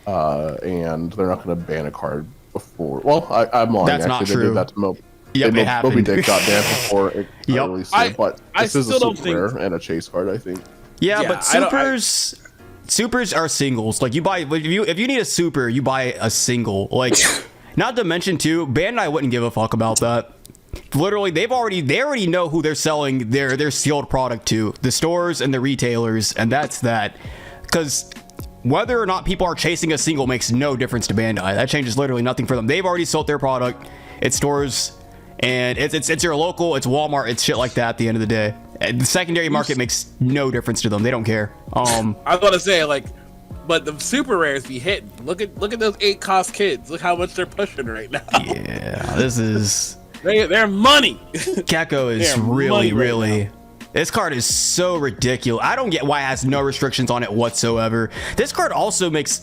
and they're not going to ban a card before. Well, I'm lying. That's not Actually, true. They did that to Yep, it happened. Moby Dick got banned before it Yep. released I- it, but I this is a still don't super think- rare and a chase card, I think. Yeah, Yeah, but I don't- supers are singles. Like you buy if you need a super, you buy a single. Like not to mention too, Bandai wouldn't give a fuck about that. Literally, they already know who they're selling their sealed product to, the stores and the retailers, and that's that. Because whether or not people are chasing a single makes no difference to Bandai. That changes literally nothing for them. They've already sold their product. It's stores, and it's your local, it's Walmart, it's shit like that. At the end of the day, and the secondary market makes no difference to them. They don't care. I was about to say, like, but the super rares be hitting. Look at those 8-cost kids. Look how much they're pushing right now. Yeah, this is. They're money. Gecko is They're really, money right really. This card is so ridiculous. I don't get why it has no restrictions on it whatsoever. This card also makes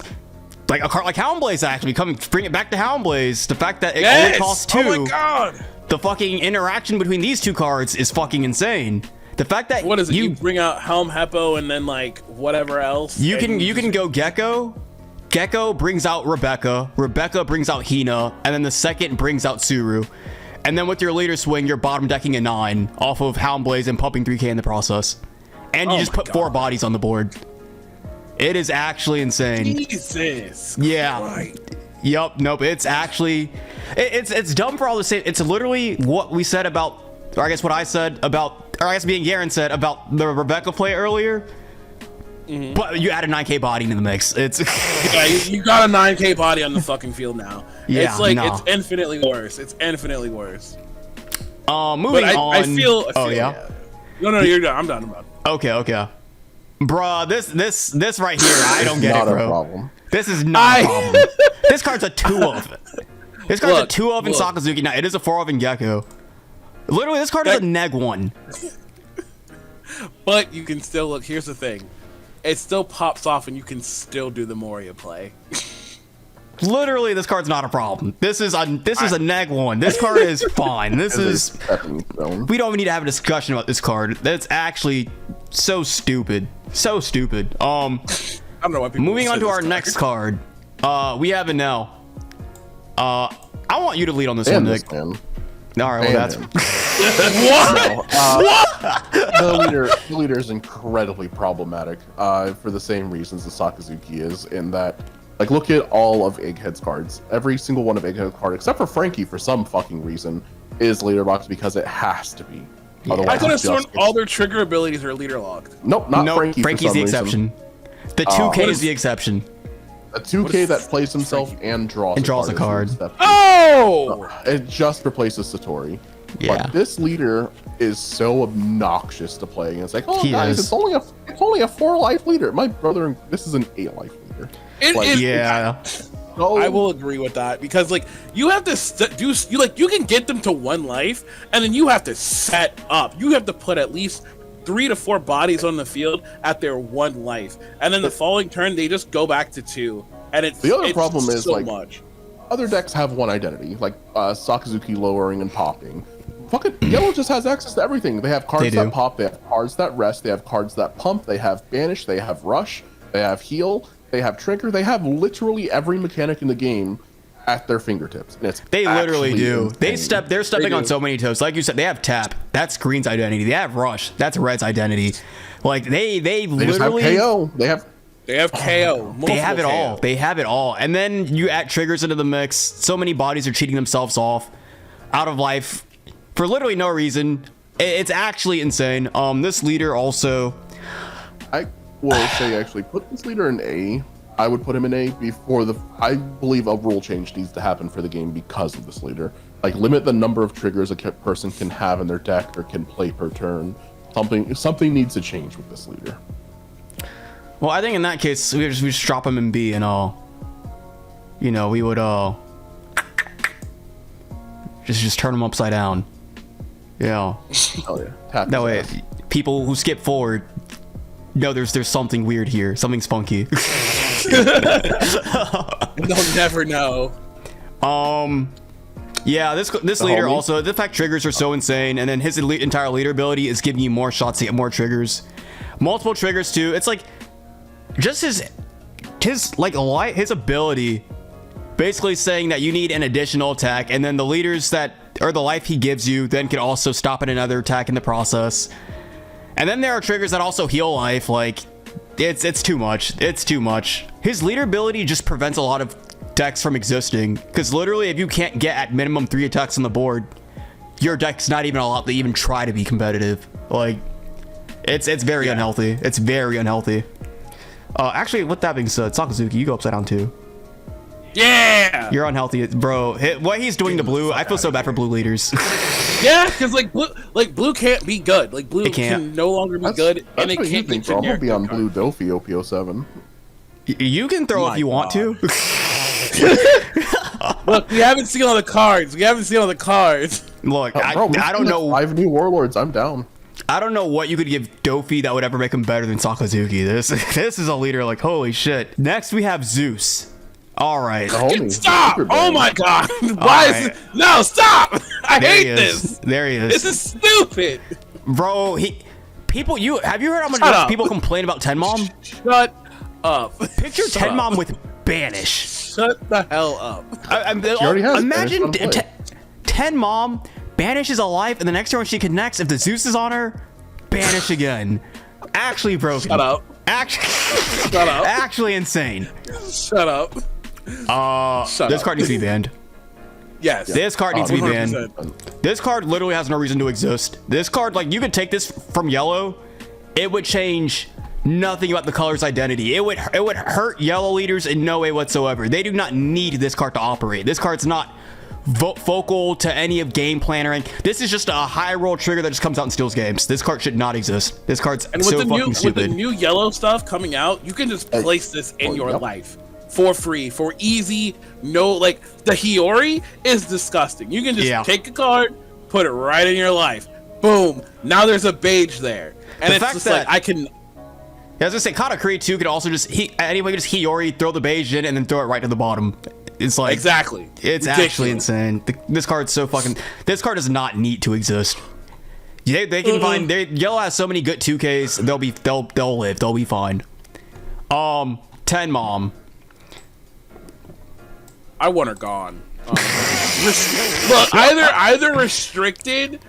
like a card like Houndblaze actually bring it back to Houndblaze. The fact that it only costs 2. Oh my god. The fucking interaction between these two cards is fucking insane. The fact that What is it? You bring out Helm Heppo and then like whatever else. you and can go Gecko. Gecko brings out Rebecca. Rebecca brings out Hina, and then the second brings out Tsuru. And then with your leader swing, you're bottom decking a 9 off of Houndblaze and pumping 3k in the process. And you Oh just my put 4 God. bodies on the board. It is actually insane. Jesus. Yeah. Christ. Yup. Nope. It's actually, it's dumb for all the same. It's literally what we said about, or I guess what I said about, or I guess being Garen said about the Rebecca play earlier. But you add a 9k body into the mix. It's Yeah, you got a 9k body on the fucking field now. Yeah, it's like no. it's infinitely worse. It's infinitely worse. moving But on. I feel. Oh yeah. No, you're done. I'm done. I'm done. Okay. Bruh, this right here, I don't get Not it, a bro. problem. This is not a problem. This card's a 2 of. This card's a Look, 2 of in look. Sakazuki. Now it is a 4 of in Gecko. Literally, this card is a neg 1. But you can still look. Here's the thing. It still pops off, and you can still do the Moria play. Literally, this card's not a problem. This is a neg 1. This card is fine. This is. Stepping stone. We don't even need to have a discussion about this card. That's actually so stupid. So stupid. I don't know why people. Moving say on to this our card. next card. We have Enel. I want you to lead on this Ban one, this Nick. man. All right, well, Ban that's. him. What? The leader is incredibly problematic for the same reasons the Sakazuki is, in that, like, look at all of Egghead's cards. Every single one of Egghead's cards, except for Frankie, for some fucking reason, is leader box because it has to be. Yeah. Otherwise, I could have it's sworn just- all their trigger abilities are leader locked. Nope, not No, Frankie. Frankie's for the some reason. exception. The 2K What is is- the exception. A 2K that plays himself and draws draws a card. is the exception. Oh! It just replaces Satori. Yeah. But this leader is so obnoxious to play, and it's like, oh He guys, is. it's only a 4-life leader. My brother, this is an 8-life leader. Like, Yeah. So, I will agree with that because like you have to you can get them to 1 life and then you have to set up. You have to put at least 3 to 4 bodies on the field at their 1 life, and then the following turn they just go back to 2. And it's The other it's problem is, so like, much. other decks have one identity, like Sakazuki lowering and popping. Fucking Yellow just has access to everything. They have cards They do. that pop, they have cards that rest, they have cards that pump, they have banish, they have rush, they have heal, they have trigger, they have literally every mechanic in the game at their fingertips. And it's They literally actually do. insane. They're stepping They on do. so many toes. Like you said, they have tap. That's Green's identity. They have rush. That's Red's identity. Like they They just have literally KO. They have They have KO. They have it multiple all. KO. They have it all. And then you add triggers into the mix. So many bodies are cheating themselves off out of life for literally no reason. It's actually insane. This leader also. I will say actually put this leader in A. I would put him in A before I believe a rule change needs to happen for the game because of this leader. Like limit the number of triggers a person can have in their deck or can play per turn. Something needs to change with this leader. Well, I think in that case we just drop him in B and we would just turn him upside down. Yeah. Oh yeah. Tap That his way, ass. people who skip forward know there's something weird here, something spunky. They'll never know. Yeah, this leader homie. also, the fact triggers are so insane, and then his entire leader ability is giving you more shots to get more triggers, multiple triggers too. It's like just his ability, basically saying that you need an additional attack, and then the leaders that or the life he gives you then can also stop at another attack in the process. And then there are triggers that also heal life. Like it's too much. It's too much. His leader ability just prevents a lot of decks from existing, because literally if you can't get at minimum 3 attacks on the board, your deck's not even allowed to even try to be competitive. Like it's very unhealthy. It's very unhealthy. Actually, with that being said, Sakazuki, you go upside down too. Yeah. You're unhealthy, bro. What he's doing to blue, I feel so bad for blue leaders. Yeah, because blue can't be good. Like blue It can't. can no longer be good, and That's it what you can't be think, bro. I'm gonna generic. be on blue Dofi OPO 7. You can throw My if you want to. Look, we haven't seen all the cards. Look, Bro, we've I don't seen know. 5 new warlords. I'm down. I don't know what you could give Dofi that would ever make him better than Sakazuki. This is a leader like holy shit. Next we have Zeus. All right. The homie. Stop! Super Oh bad. my god! Why is Alright. it? No, stop! I There he hate is. this. There he This is. is stupid. Bro, you have you heard how much Shut up. people complain about Tenmom? Shut up. Picture Shut Tenmom up. with Banish. Shut the hell up. already has Imagine Banish on play. Tenmom banishes a life, and the next turn she connects, if the Zeus is on her, banish again. Actually broken. Shut up. Actually, Shut up. actually insane. Shut up. Shut This up. card needs to be banned. Yes. This card needs to be banned. 100%. This card literally has no reason to exist. This card, like, you could take this from yellow, it would change nothing about the color's identity. It would hurt yellow leaders in no way whatsoever. They do not need this card to operate. This card's not focal to any of game plannering. This is just a high roll trigger that just comes out and steals games. This card should not exist. This card's And with so the fucking new stupid. yellow stuff coming out, you can just place this in your yep. life for free, for easy. No, like the Hiyori is disgusting. You can just Yeah. take a card, put it right in your life. Boom. Now there's a beige there, and The it's fact just that- like I can. Yeah, I was gonna say Katakuri too could also just anybody could just Hiyori, throw the beige in, and then throw it right to the bottom. It's like Exactly. It's Ridiculous. actually insane. This card's so fucking. This card does not need to exist. They can find. Yellow has so many good 2Ks. They'll live. They'll be fine. Tenmom. I want her gone. Look, either restricted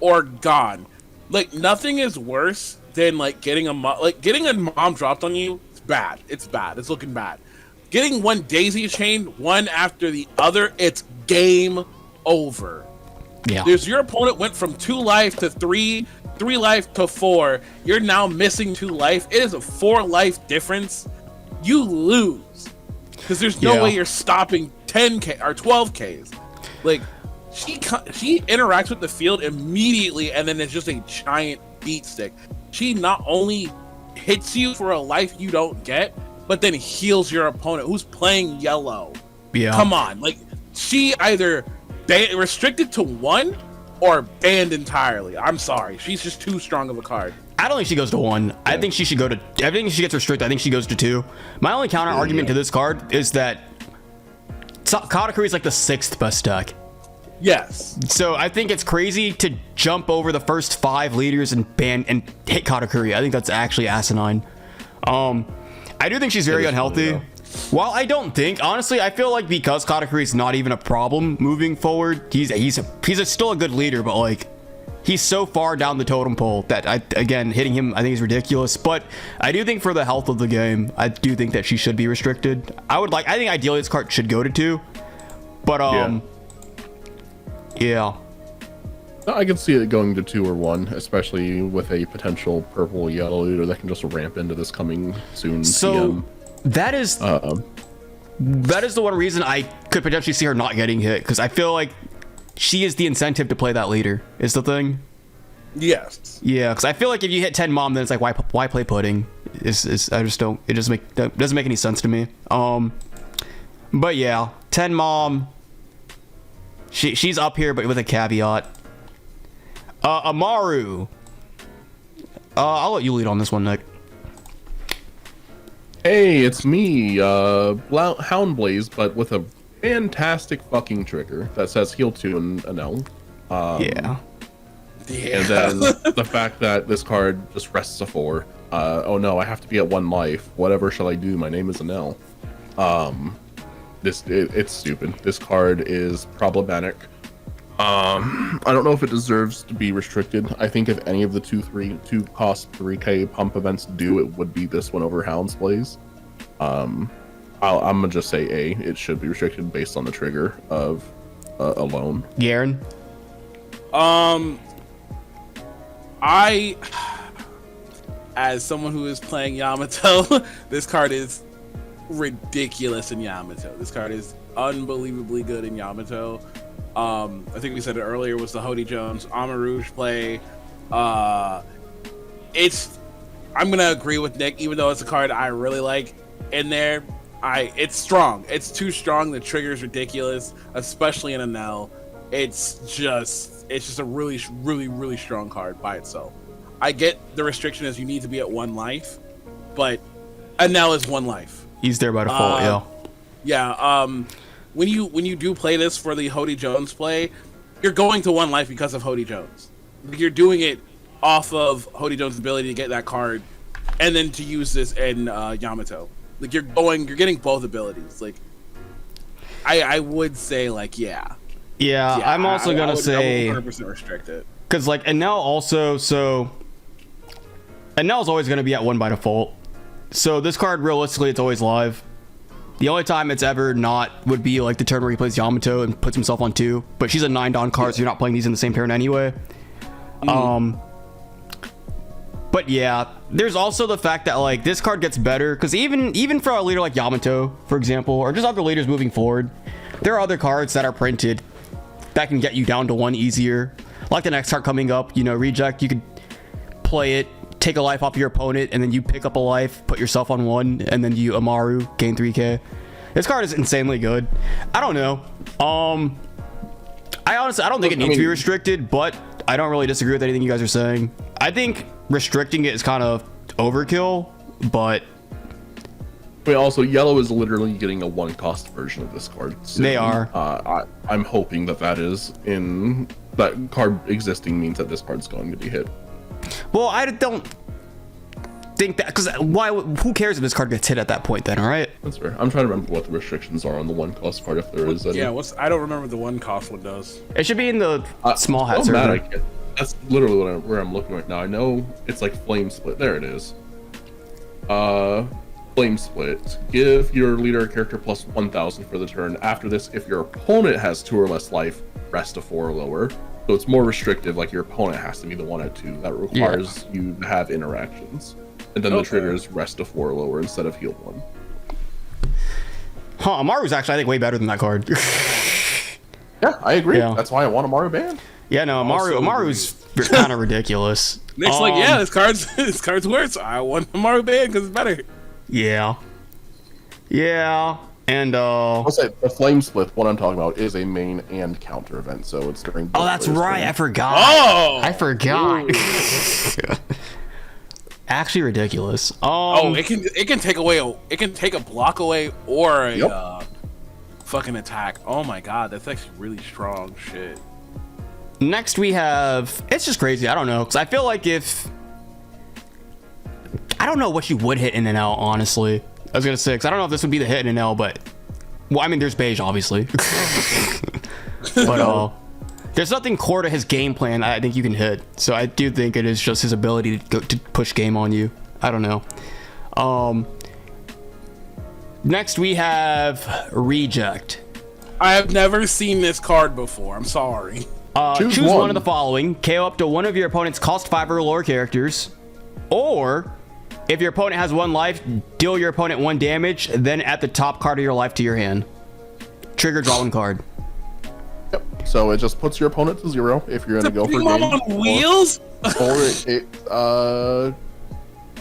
or gone. Like nothing is worse than like getting a mom dropped on you. It's bad. It's bad. It's looking bad. Getting one daisy chain, one after the other, it's game over. Yeah. There's your opponent went from 2 life to 3 life to 4. You're now missing 2 life. It is a 4 life difference. You lose because there's no Yeah. way you're stopping 10k or 12ks. Like she interacts with the field immediately, and then it's just a giant beat stick. She not only hits you for a life you don't get, but then heals your opponent who's playing yellow. Yeah. Come on, like she either restricted to 1 or banned entirely. I'm sorry, she's just too strong of a card. I don't think she goes to 1. I think she should go to. I think she gets restricted. I think she goes to 2. My only counter argument to this card is that Katakuri is like the 6th best deck. Yes. So I think it's crazy to jump over the first 5 leaders and ban and hit Katakuri. I think that's actually asinine. I do think she's very unhealthy. funny, While I don't think, honestly, I feel like because Katakuri is not even a problem moving forward, he's still a good leader, but like he's so far down the totem pole that again hitting him I think is ridiculous. But I do think for the health of the game, I do think that she should be restricted. I think ideally this card should go to 2, but yeah. I can see it going to 2 or 1, especially with a potential purple yellow leader that can just ramp into this coming soon. So PM. that is the one reason I could potentially see her not getting hit, because I feel like she is the incentive to play that leader is the thing. Yes. Yeah, because I feel like if you hit 10 mom, then it's like why play pudding? I just don't. It doesn't make any sense to me. But yeah, 10 mom. She's up here, but with a caveat. Amaru. I'll let you lead on this one, Nick. Hey, it's me, Houndblaze, but with a fantastic fucking trigger that says heal 2 and an L. Yeah. And then the fact that this card just rests a 4. Oh no, I have to be at 1 life. Whatever shall I do? My name is an L. It's stupid. This card is problematic. I don't know if it deserves to be restricted. I think if any of the two cost 3k pump events do, it would be this one over Houndsblaze. I'm gonna just say A. It should be restricted based on the trigger of alone. Garen. I, as someone who is playing Yamato, this card is ridiculous in Yamato. This card is unbelievably good in Yamato. I think we said it earlier, was the Hody Jones Amarouge play. I'm gonna agree with Nick, even though it's a card I really like in there. It's strong. It's too strong. The trigger's ridiculous, especially in a Nell. It's just a really, really, really strong card by itself. I get the restriction as you need to be at 1 life, but a Nell is 1 life. He's there by default, yeah. Yeah, when you do play this for the Hody Jones play, you're going to 1 life because of Hody Jones. You're doing it off of Hody Jones' ability to get that card, and then to use this in Yamato. Like you're getting both abilities. Like I would say like yeah. I'm also gonna say 100% restrict it. Because like Enel also, so Enel's always gonna be at 1 by default. So this card realistically it's always live. The only time it's ever not would be like the turn where he plays Yamato and puts himself on 2. But she's a 9-Don card, so you're not playing these in the same turn anyway. But yeah, there's also the fact that like this card gets better because even for a leader like Yamato, for example, or just other leaders moving forward, there are other cards that are printed that can get you down to 1 easier. Like the next card coming up, Reject, you could play it, take a life off your opponent, and then you pick up a life, put yourself on 1, and then you Amaru, gain 3k. This card is insanely good. I don't know. I don't think it needs to be restricted, but I don't really disagree with anything you guys are saying. I think restricting it is kind of overkill, but also yellow is literally getting a 1-cost version of this card. So, they are. I'm hoping that is in that card existing means that this card's going to be hit. Well, I don't think that, because who cares if this card gets hit at that point then, all right? That's fair. I'm trying to remember what the restrictions are on the 1-cost card, if there is any. Yeah, I don't remember the 1-cost one does. It should be in the small hat server. That's literally where I'm looking right now. I know it's like Flame Split. There it is. Flame Split. Give your leader a character plus 1,000 for the turn. After this, if your opponent has 2 or less life, rest a 4 or lower. So it's more restrictive, like your opponent has to be the one at 2. That requires you to have interactions. And then the trigger is rest a 4 or lower instead of heal 1. Huh, Amaru's actually, I think, way better than that card. Yeah, I agree. Yeah. That's why I want Amaru banned. Yeah, no, Amaru's kind of ridiculous. Nick's like, yeah, this card's worse. I want Amaru banned because it's better. Yeah. And I'll say the Flame Split, what I'm talking about, is a main and counter event, so it's during both that's players' right. turns. I forgot. I forgot. Actually ridiculous. It can take a block away or a fucking attack. Oh my god, that's actually really strong shit. Next we have, it's just crazy. I don't know, because I feel like I don't know what you would hit in an L, honestly. I was gonna say, because I don't know if this would be the hit in an L, but well, I mean, there's beige, obviously. But there's nothing core to his game plan that I think you can hit. So I do think it is just his ability to push game on you. I don't know. Next we have Reject. I have never seen this card before. I'm sorry. Choose one of the following. KO up to one of your opponent's cost 5 or lower characters. Or, if your opponent has 1 life, deal your opponent 1 damage, then add the top card of your life to your hand. Trigger, draw 1 card. Yep. So it just puts your opponent to 0 if you're going to go for game. On wheels? Or it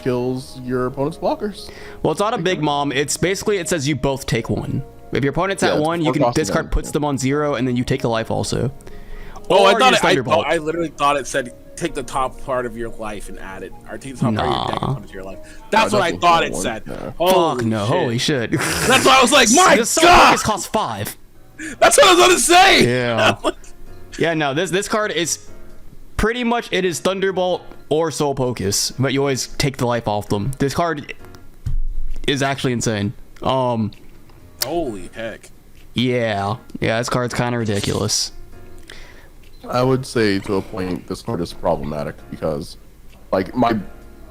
kills your opponent's blockers. Well, it's not a big mom. It's basically, it says you both take 1. If your opponent's at 1, you can, this card puts them on 0, and then you take the life also. Oh, I Or thought use Thunderbolt. I literally thought it said take the top part of your life and add it, or take the top part of your deck and put it to your life. That's what I thought it said. Yeah. Fuck no, holy shit. That's why I was like, my This Soul god, Focus costs 5. that's what I was gonna say. Yeah. Yeah, no, this card is pretty much, it is Thunderbolt or Soul Focus, but you always take the life off them. This card is actually insane. Holy heck. Yeah, this card's kind of ridiculous. I would say to a point this card is problematic because, like, my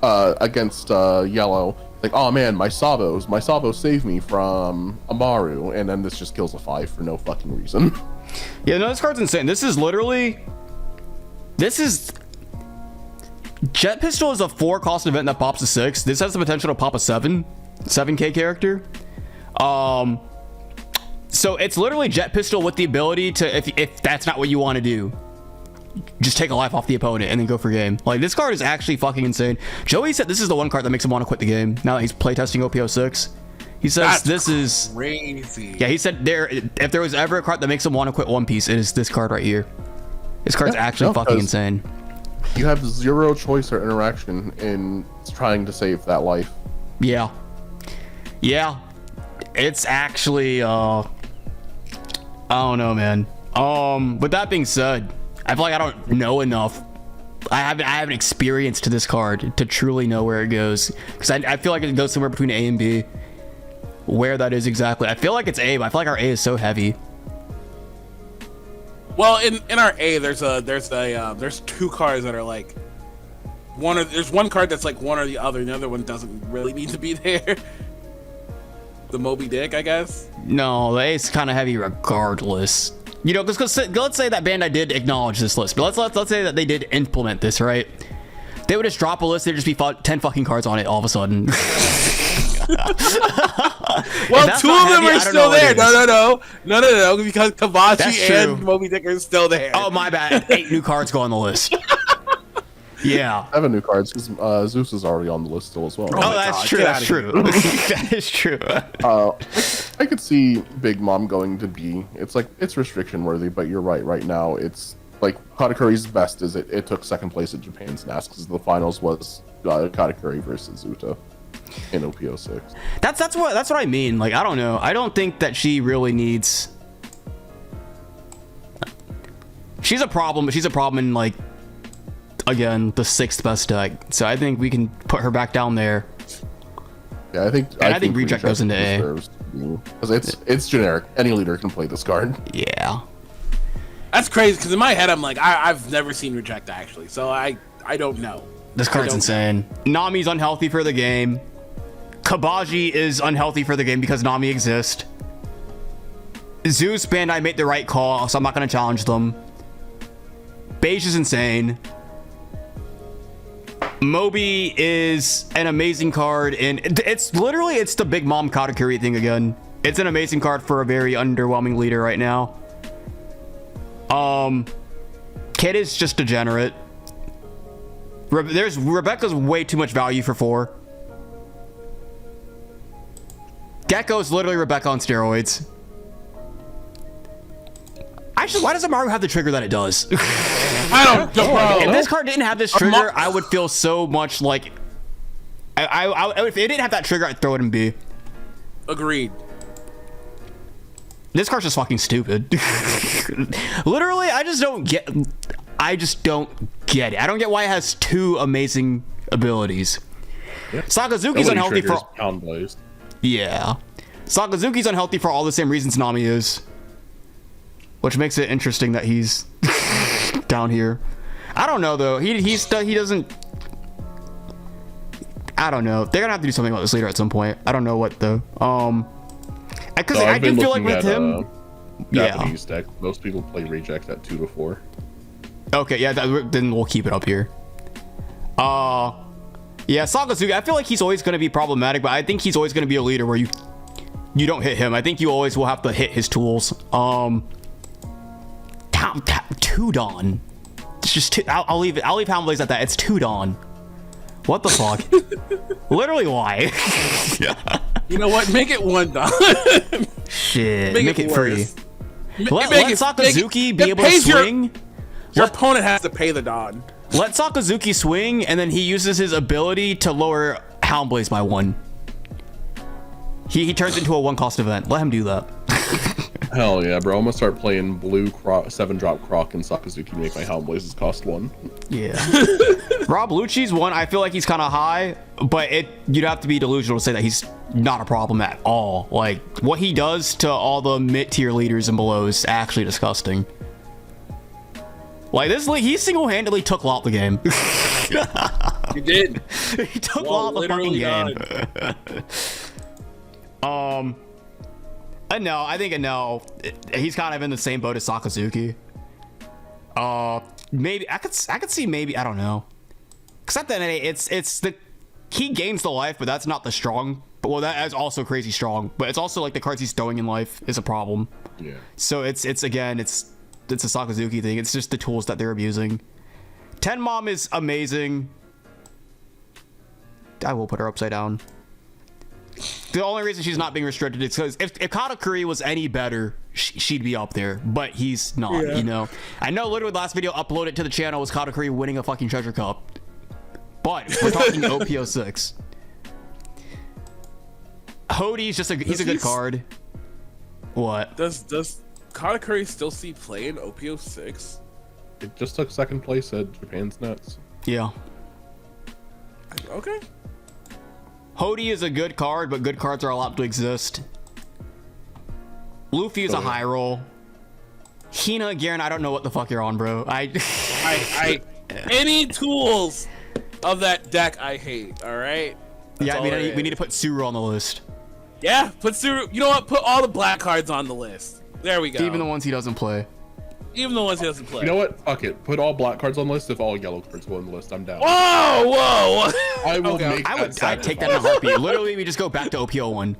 against yellow, like, oh man, my Sabo saved me from Amaru, and then this just kills a 5 for no fucking reason. Yeah, no, this card's insane. This is Jet Pistol is a 4 cost event that pops a 6. This has the potential to pop a 7K character. So it's literally Jet Pistol with the ability to, if that's not what you want to do, just take a life off the opponent and then go for game. Like, this card is actually fucking insane. Joey said this is the one card that makes him want to quit the game now that he's playtesting OPO6. He says That's this is crazy. Yeah, he said if there was ever a card that makes him want to quit One Piece, it is this card right here. This card's actually fucking insane. You have 0 choice or interaction in trying to save that life. Yeah. It's actually I don't know, man. With that being said, I feel like I don't know enough. I haven't experienced this card to truly know where it goes, because I feel like it goes somewhere between A and B. Where that is exactly, I feel like it's A, but I feel like our A is so heavy. Well, in our A, there's 2 cards that are like there's one card that's like one or the other, and the other one doesn't really need to be there. The Moby Dick, I guess. No, the A is kind of heavy regardless. You know, because let's say that Bandai did acknowledge this list, but let's say that they did implement this, right? They would just drop a list. There'd just be 10 fucking cards on it all of a sudden. Well, 2 of them are still there. No, because Kabachi and Moby Dick are still there. Oh, my bad. 8 new cards go on the list. Yeah. 7 new cards because Zeus is already on the list still as well. Oh, that's true. That's true. That is true. I could see Big Mom going to B. It's restriction worthy, but you're right. Right now, it's like Katakuri's best is it took 2nd place at Japan's NAS because the finals was Katakuri versus Zuta in OPO6. That's what I mean. Like, I don't know. I don't think that she really needs. She's a problem, but she's a problem in, like, again, the 6th best deck. So I think we can put her back down there. Yeah, I think Reject goes into A. Because it's generic. Any leader can play this card. Yeah. That's crazy, because in my head, I'm like, I've never seen Reject, actually. So I don't know. This card's insane. Nami's unhealthy for the game. Kabaji is unhealthy for the game because Nami exists. Zeus Bandai made the right call, so I'm not going to challenge them. Beige is insane. Moby is an amazing card, and it's the Big Mom Katakuri thing again. It's an amazing card for a very underwhelming leader right now. Kid is just degenerate. Rebecca's way too much value for 4. Gecko's literally Rebecca on steroids. Actually, why does Amaru have the trigger that it does? I don't know. If this card didn't have this trigger, I would feel so much like... if it didn't have that trigger, I'd throw it in B. Agreed. This card's just fucking stupid. Literally, I just don't get it. I don't get why it has 2 amazing abilities. Yep. Sakazuki's unhealthy for... Yeah. Sakazuki's unhealthy for all the same reasons Nami is. Which makes it interesting that he's down here. I don't know, though. He doesn't... I don't know. They're gonna have to do something about this later at some point. I don't know what, though. Because I do feel like with him... Japanese deck, most people play Reject at 2 to 4. Okay, yeah, then we'll keep it up here. Yeah, Sakazuki, I feel like he's always going to be problematic, but I think he's always going to be a leader where you don't hit him. I think you always will have to hit his tools. Tudon. It's just I'll leave Houndblaze at that. It's Tudon. What the fuck? Literally, why? You know what? Make it 1 Don. Shit. Make it free. Let Sakazuki be able to swing. Your opponent has to pay the Don. Let Sakazuki swing, and then he uses his ability to lower Houndblaze by 1. He turns into a 1-cost event. Let him do that. Hell yeah, bro. I'm gonna start playing blue 7-drop Croc and Sakazuki to make my Houndblazes cost 1. Yeah. Rob Lucci's 1, I feel like he's kind of high, but you'd have to be delusional to say that he's not a problem at all. Like, what he does to all the mid-tier leaders and below is actually disgusting. Like, he single-handedly took Lot the game. He did. He took Lot the fucking game. I think a no. He's kind of in the same boat as Sakazuki. Maybe I could see maybe, I don't know. Cause at the end of the day, it's he gains the life, but that's not the strong. But well, that is also crazy strong. But it's also like the cards he's throwing in life is a problem. Yeah. So it's a Sakazuki thing. It's just the tools that they're abusing. Tenmom is amazing. I will put her upside down. The only reason she's not being restricted is because if Katakuri was any better, she'd be up there. But he's not, you know. I know literally the last video uploaded to the channel was Katakuri winning a fucking treasure cup. But we're talking OPO6. Hody's just he's a good card. What? Does Katakuri still see play in OPO 6? It just took 2nd place at Japan's Nets. Yeah. Okay. Hody is a good card, but good cards are allowed to exist. Luffy is a high roll. Hina, Garen, I don't know what the fuck you're on, bro. Any tools of that deck I hate, alright? Yeah, we need to put Suru on the list. Yeah, put Suru. You know what? Put all the black cards on the list. There we go. Even the ones he doesn't play. Even the ones he doesn't play. You know what? Fuck it. Put all black cards on the list. If all yellow cards go on the list, I'm down. Whoa! I will make I'd take that in a heartbeat. Literally, we just go back to OPO1.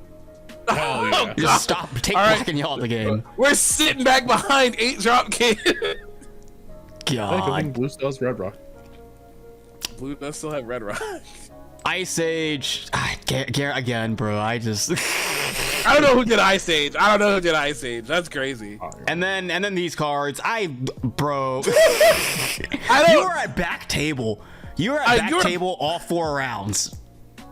Hell yeah. Just stop, take black and yellow out the game. We're sitting back behind 8-drop kid. God. Blue still has Red Rock. Blue does still have Red Rock. Ice Age. Garrett again, bro. I don't know who did Ice Age. That's crazy. And then these cards. Bro. You were at back table. You were at back table all 4 rounds.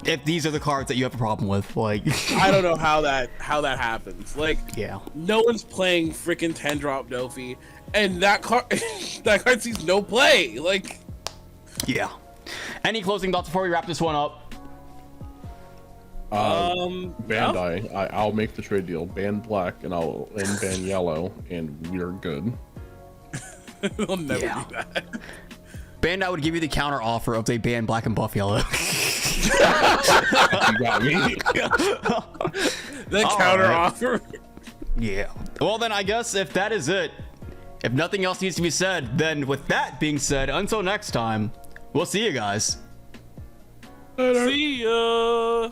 If these are the cards that you have a problem with, like. I don't know how that happens. Like, yeah. No one's playing freaking 10-drop Dofi, and that card sees no play. Like. Yeah. Any closing thoughts before we wrap this one up? Bandai, I'll make the trade deal. Ban black and ban yellow, and we are good. We'll never do that. Bandai would give you the counter offer if they ban black and buff yellow. You got me. The counter offer. Yeah. Well, then I guess if that is it, if nothing else needs to be said, then with that being said, until next time, we'll see you guys. See ya.